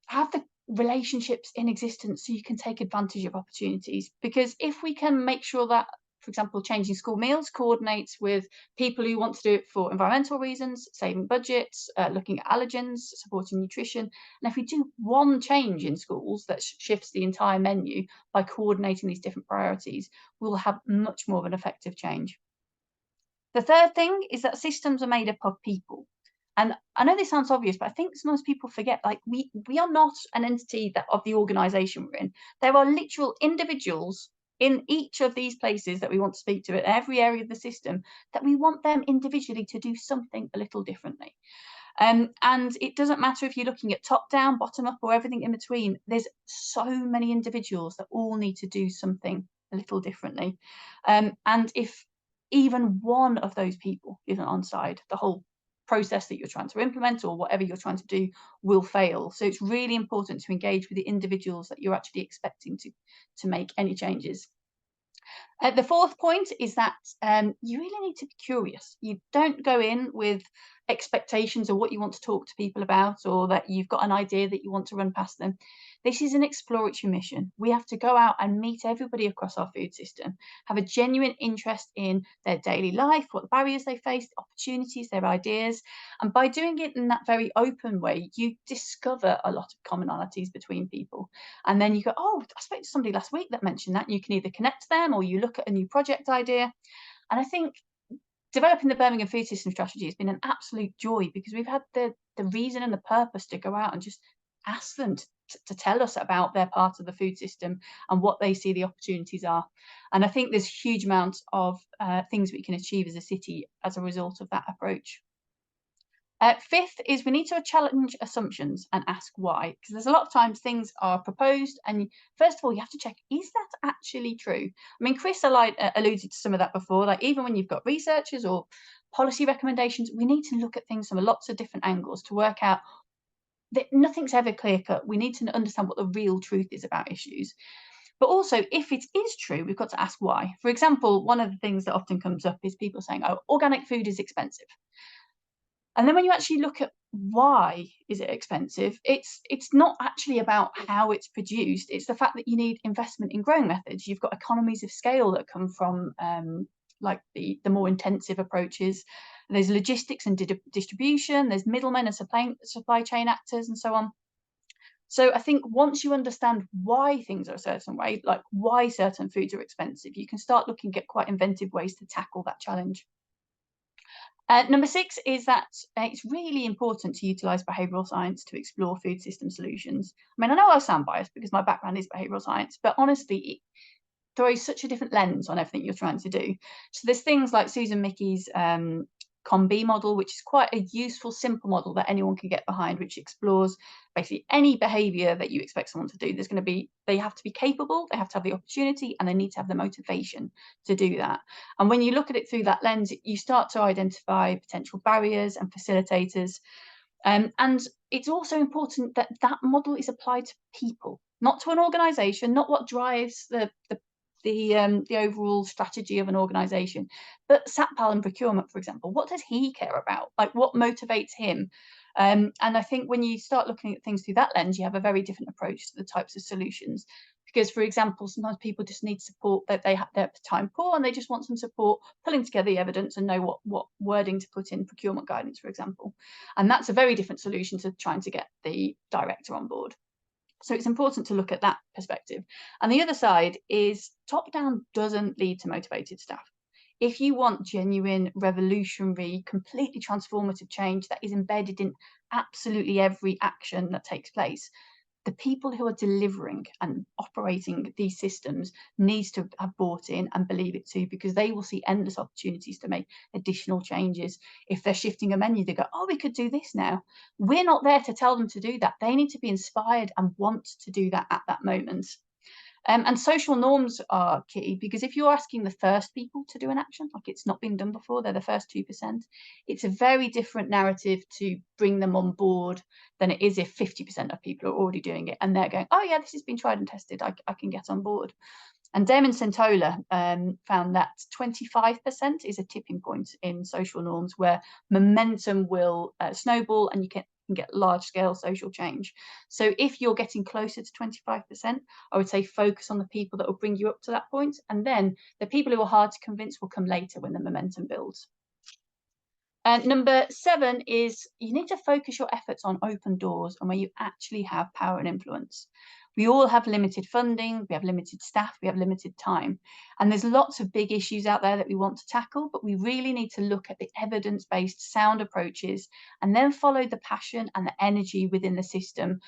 have the relationships in existence so you can take advantage of opportunities. Because if we can make sure that, for example, changing school meals coordinates with people who want to do it for environmental reasons, saving budgets, looking at allergens, supporting nutrition, and if we do one change in schools that shifts the entire menu by coordinating these different priorities, we'll have much more of an effective change. The third thing is that systems are made up of people. And I know this sounds obvious, but I think sometimes people forget, like, we are not an entity that of the organisation we're in. There are literal individuals in each of these places that we want to speak to at every area of the system, that we want them individually to do something a little differently. And it doesn't matter if you're looking at top down, bottom up, or everything in between. There's so many individuals that all need to do something a little differently. And if even one of those people isn't on side, the whole process that you're trying to implement or whatever you're trying to do will fail. So it's really important to engage with the individuals that you're actually expecting to make any changes. The fourth point is that you really need to be curious. You don't go in with expectations of what you want to talk to people about, or that you've got an idea that you want to run past them. This is an exploratory mission. We have to go out and meet everybody across our food system, have a genuine interest in their daily life, what the barriers they face, the opportunities, their ideas. And by doing it in that very open way, you discover a lot of commonalities between people. And then you go, oh, I spoke to somebody last week that mentioned that. And you can either connect to them, or you look at a new project idea. And I think developing the Birmingham Food System strategy has been an absolute joy, because we've had the reason and the purpose to go out and just ask them to tell us about their part of the food system and what they see the opportunities are. And I think there's huge amounts of things we can achieve as a city as a result of that approach. Fifth is we need to challenge assumptions and ask why, because there's a lot of times things are proposed and first of all you have to check, is that actually true? I mean, Chris alluded to some of that before, like even when you've got researchers or policy recommendations, we need to look at things from lots of different angles to work out that nothing's ever clear cut. We need to understand what the real truth is about issues. But also, if it is true, we've got to ask why. For example, one of the things that often comes up is people saying, oh, organic food is expensive. And then when you actually look at why is it expensive, it's not actually about how it's produced. It's the fact that you need investment in growing methods. You've got economies of scale that come from like the more intensive approaches. There's logistics and distribution. There's middlemen and supply chain actors and so on. So I think once you understand why things are a certain way, like why certain foods are expensive, you can start looking at quite inventive ways to tackle that challenge. Number 6 is that it's really important to utilise behavioural science to explore food system solutions. I mean, I know I sound biased because my background is behavioural science, but honestly, it throws such a different lens on everything you're trying to do. So there's things like Susan Mickey's COM-B model, which is quite a useful, simple model that anyone can get behind, which explores basically any behaviour that you expect someone to do. They have to be capable, they have to have the opportunity, and they need to have the motivation to do that. And when you look at it through that lens, you start to identify potential barriers and facilitators. And it's also important that that model is applied to people, not to an organisation, not what drives the overall strategy of an organisation, but SAPPAL and procurement, for example. What does he care about? Like, what motivates him? And I think when you start looking at things through that lens, you have a very different approach to the types of solutions. Because, for example, sometimes people just need support, that they're time poor and they just want some support pulling together the evidence and know what wording to put in procurement guidance, for example. And that's a very different solution to trying to get the director on board. So it's important to look at that perspective. And the other side is top-down doesn't lead to motivated staff. If you want genuine, revolutionary, completely transformative change that is embedded in absolutely every action that takes place, the people who are delivering and operating these systems needs to have bought in and believe it too, because they will see endless opportunities to make additional changes. If they're shifting a menu, they go, oh, we could do this now. We're not there to tell them to do that. They need to be inspired and want to do that at that moment. And social norms are key, because if you're asking the first people to do an action, like it's not been done before, they're the first 2%, it's a very different narrative to bring them on board than it is if 50% of people are already doing it and they're going, oh yeah, this has been tried and tested, I can get on board. And Damon Centola found that 25% is a tipping point in social norms where momentum will snowball and you can get large-scale social change. So if you're getting closer to 25%, I would say focus on the people that will bring you up to that point, and then the people who are hard to convince will come later when the momentum builds. Number 7 is you need to focus your efforts on open doors and where you actually have power and influence. We all have limited funding, we have limited staff, we have limited time, and there's lots of big issues out there that we want to tackle, but we really need to look at the evidence-based sound approaches and then follow the passion and the energy within the system.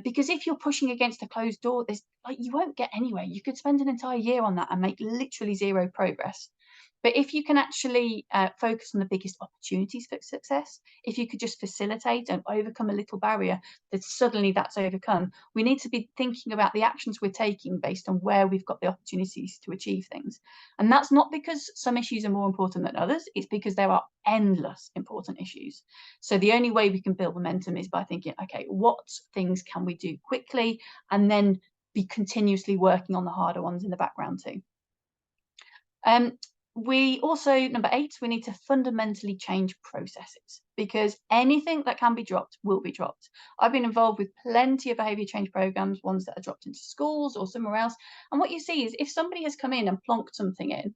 Because if you're pushing against a closed door, you won't get anywhere. You could spend an entire year on that and make literally zero progress. But if you can actually focus on the biggest opportunities for success, if you could just facilitate and overcome a little barrier, then suddenly that's overcome. We need to be thinking about the actions we're taking based on where we've got the opportunities to achieve things. And that's not because some issues are more important than others, it's because there are endless important issues. So the only way we can build momentum is by thinking, okay, what things can we do quickly, and then be continuously working on the harder ones in the background too. We also, number 8, we need to fundamentally change processes, because anything that can be dropped will be dropped. I've been involved with plenty of behaviour change programmes, ones that are dropped into schools or somewhere else. And what you see is if somebody has come in and plonked something in,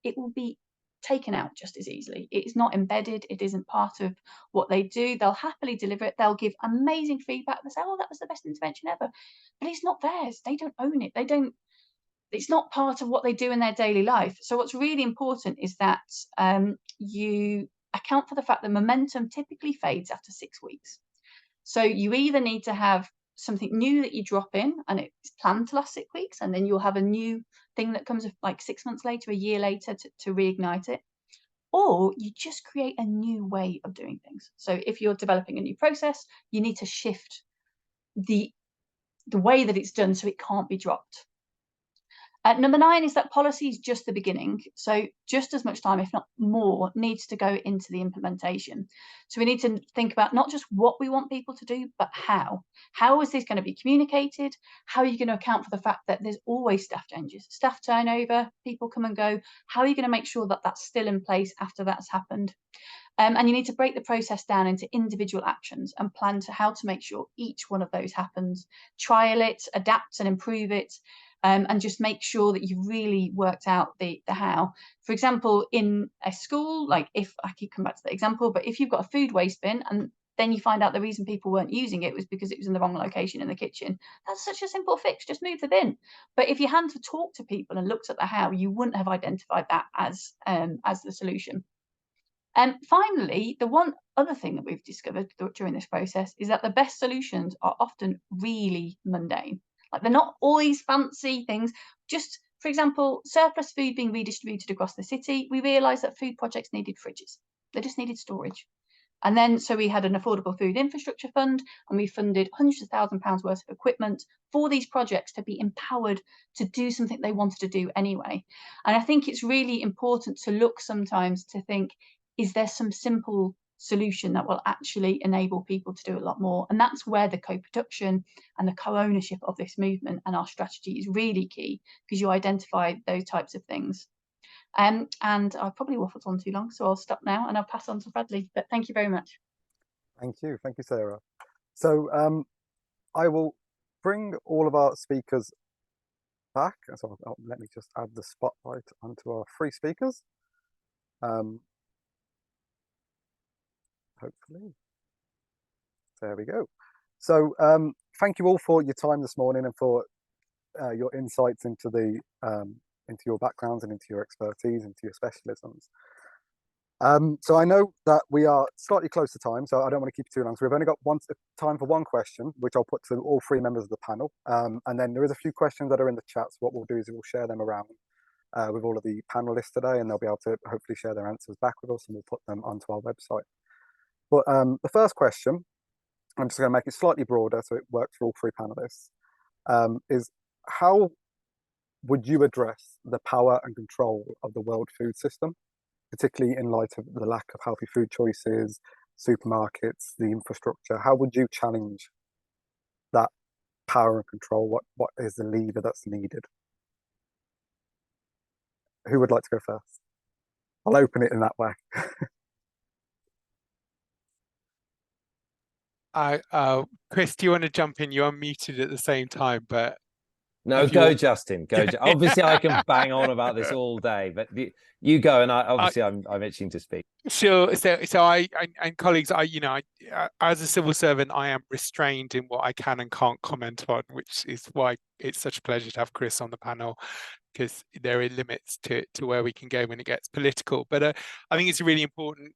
it will be taken out just as easily. It's not embedded, it isn't part of what they do. They'll happily deliver it, they'll give amazing feedback, they'll say, oh, that was the best intervention ever. But it's not theirs, they don't own it, it's not part of what they do in their daily life. So what's really important is that you account for the fact that momentum typically fades after 6 weeks. So you either need to have something new that you drop in and it's planned to last 6 weeks, and then you'll have a new thing that comes like 6 months later, a year later to reignite it, or you just create a new way of doing things. So if you're developing a new process, you need to shift the way that it's done so it can't be dropped. Number 9 is that policy is just the beginning. So just as much time, if not more, needs to go into the implementation. So we need to think about not just what we want people to do, but how. How is this going to be communicated? How are you going to account for the fact that there's always staff changes, staff turnover, people come and go? How are you going to make sure that that's still in place after that's happened? And you need to break the process down into individual actions and plan how to make sure each one of those happens. Trial it, adapt and improve it. And just make sure that you've really worked out the how. For example, in a school, like if I keep coming back to the example, but if you've got a food waste bin and then you find out the reason people weren't using it was because it was in the wrong location in the kitchen, that's such a simple fix, just move the bin. But if you hadn't to talk to people and looked at the how, you wouldn't have identified that as the solution. And finally, the one other thing that we've discovered during this process is that the best solutions are often really mundane. Like they're not all these fancy things. Just, for example, surplus food being redistributed across the city, we realised that food projects needed fridges. They just needed storage. And then, so we had an affordable food infrastructure fund, and we funded hundreds of £1,000s worth of equipment for these projects to be empowered to do something they wanted to do anyway. And I think it's really important to look sometimes to think, is there some simple solution that will actually enable people to do a lot more? And that's where the co-production and the co-ownership of this movement and our strategy is really key, because you identify those types of things. And I've probably waffled on too long, so I'll stop now and I'll pass on to Bradley. But thank you very much. Thank you, Sarah. So I will bring all of our speakers back. So let me just add the spotlight onto our 3 speakers. Hopefully, there we go. So thank you all for your time this morning and for your insights into your backgrounds and into your expertise, into your specialisms. So I know that we are slightly close to time, so I don't want to keep it too long. So we've only got time for one question, which I'll put to all 3 members of the panel. And then there is a few questions that are in the chat. So what we'll do is we'll share them around with all of the panelists today, and they'll be able to hopefully share their answers back with us, and we'll put them onto our website. But the first question, I'm just going to make it slightly broader so it works for all 3 panelists, is how would you address the power and control of the world food system, particularly in light of the lack of healthy food choices, supermarkets, the infrastructure? How would you challenge that power and control? What is the lever that's needed? Who would like to go first? I'll open it in that way. Chris, do you want to jump in? You're unmuted at the same time, but no, go Justin. Go. Obviously, I can bang on about this all day, but you go, and I'm itching to speak. Sure. So I and colleagues, as a civil servant, I am restrained in what I can and can't comment on, which is why it's such a pleasure to have Chris on the panel, because there are limits to where we can go when it gets political. But I think it's a really important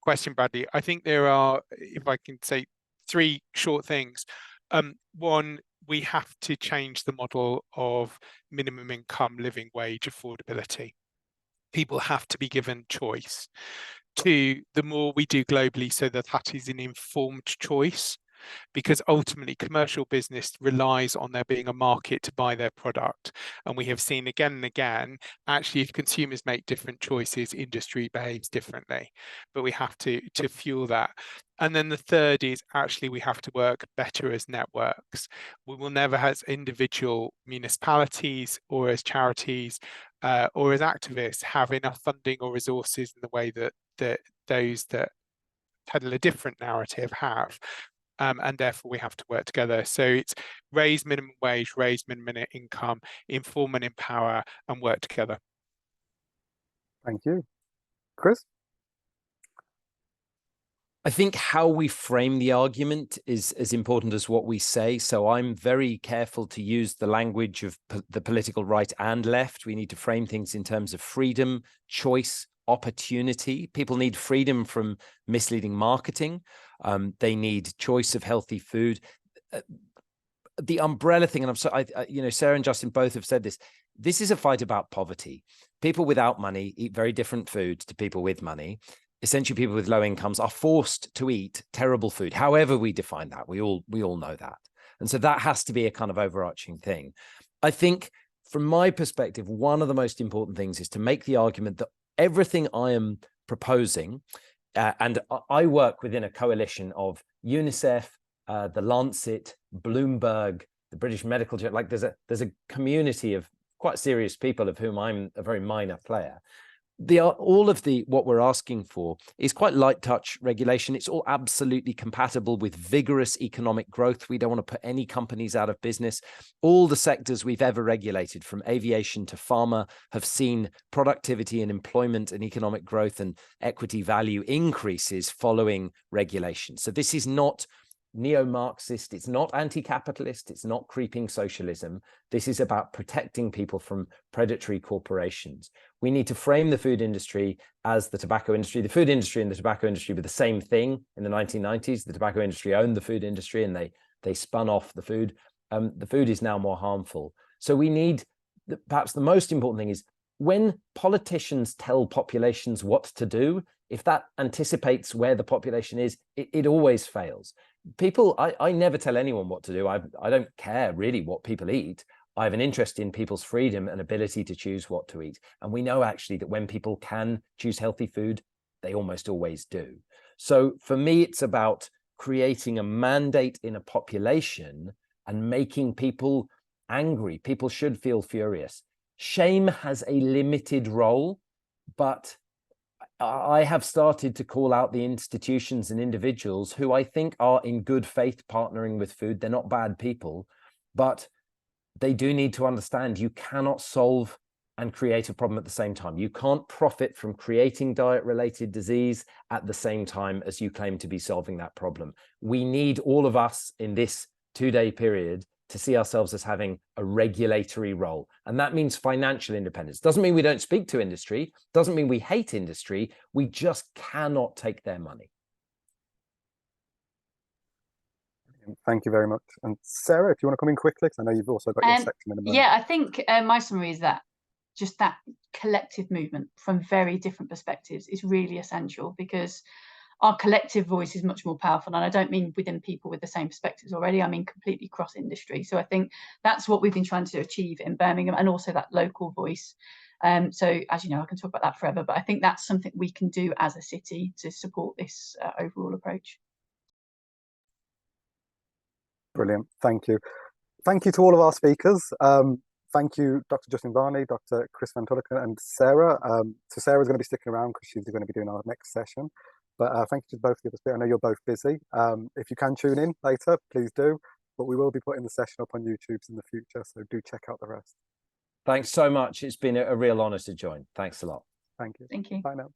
question, Bradley. I think there are, if I can say, three short things. One, we have to change the model of minimum income, living wage, affordability. People have to be given choice. Two, the more we do globally, so that is an informed choice, because ultimately commercial business relies on there being a market to buy their product. And we have seen again and again, actually, if consumers make different choices, industry behaves differently. But we have to fuel that. And then the third is actually we have to work better as networks. We will never, as individual municipalities or as charities or as activists, have enough funding or resources in the way that those that peddle a different narrative have. And therefore we have to work together. So it's raise minimum wage, raise minimum income, inform and empower, and work together. Thank you. Chris? I think how we frame the argument is as important as what we say. So I'm very careful to use the language of the political right and left. We need to frame things in terms of freedom, choice, opportunity. People need freedom from misleading marketing. They need choice of healthy food. The umbrella thing, and I'm sorry, Sarah and Justin both have said this. This is a fight about poverty. People without money eat very different foods to people with money. Essentially, people with low incomes are forced to eat terrible food, however we define that. We all know that. And so that has to be a kind of overarching thing. I think from my perspective, one of the most important things is to make the argument that everything I am proposing, and I work within a coalition of UNICEF, the Lancet, Bloomberg, the British Medical Journal. Like there's a community of quite serious people of whom I'm a very minor player. All of what we're asking for is quite light touch regulation. It's all absolutely compatible with vigorous economic growth. We don't want to put any companies out of business. All the sectors we've ever regulated, from aviation to pharma, have seen productivity and employment and economic growth and equity value increases following regulation. So this is not neo-Marxist, it's not anti-capitalist, it's not creeping socialism. This is about protecting people from predatory corporations. We need to frame the food industry as the tobacco industry. The food industry and the tobacco industry were the same thing in the 1990s. The tobacco industry owned the food industry and they spun off the food. The food is now more harmful. So we need, perhaps the most important thing is, when politicians tell populations what to do, if that anticipates where the population is, it always fails. People, I never tell anyone what to do. I don't care really what people eat. I have an interest in people's freedom and ability to choose what to eat. And we know actually that when people can choose healthy food, they almost always do. So for me, it's about creating a mandate in a population and making people angry. People should feel furious. Shame has a limited role, but I have started to call out the institutions and individuals who I think are in good faith partnering with food. They're not bad people, but they do need to understand you cannot solve and create a problem at the same time. You can't profit from creating diet-related disease at the same time as you claim to be solving that problem. We need all of us in this 2-day period to see ourselves as having a regulatory role. And that means financial independence. Doesn't mean we don't speak to industry, doesn't mean we hate industry, we just cannot take their money. Thank you very much. And Sarah, if you want to come in quickly, because I know you've also got your section in a moment. Yeah, I think my summary is that just that collective movement from very different perspectives is really essential, because our collective voice is much more powerful. And I don't mean within people with the same perspectives already, I mean completely cross industry. So I think that's what we've been trying to achieve in Birmingham, and also that local voice. So as you know, I can talk about that forever, but I think that's something we can do as a city to support this overall approach. Brilliant, thank you. Thank you to all of our speakers. Thank you, Dr. Justin Varney, Dr. Chris Van Tulleken, and Sarah. So Sarah's going to be sticking around because she's going to be doing our next session. But thank you to both of you. I know you're both busy. If you can tune in later, please do. But we will be putting the session up on YouTube in the future, so do check out the rest. Thanks so much. It's been a real honour to join. Thanks a lot. Thank you. Thank you. Bye now.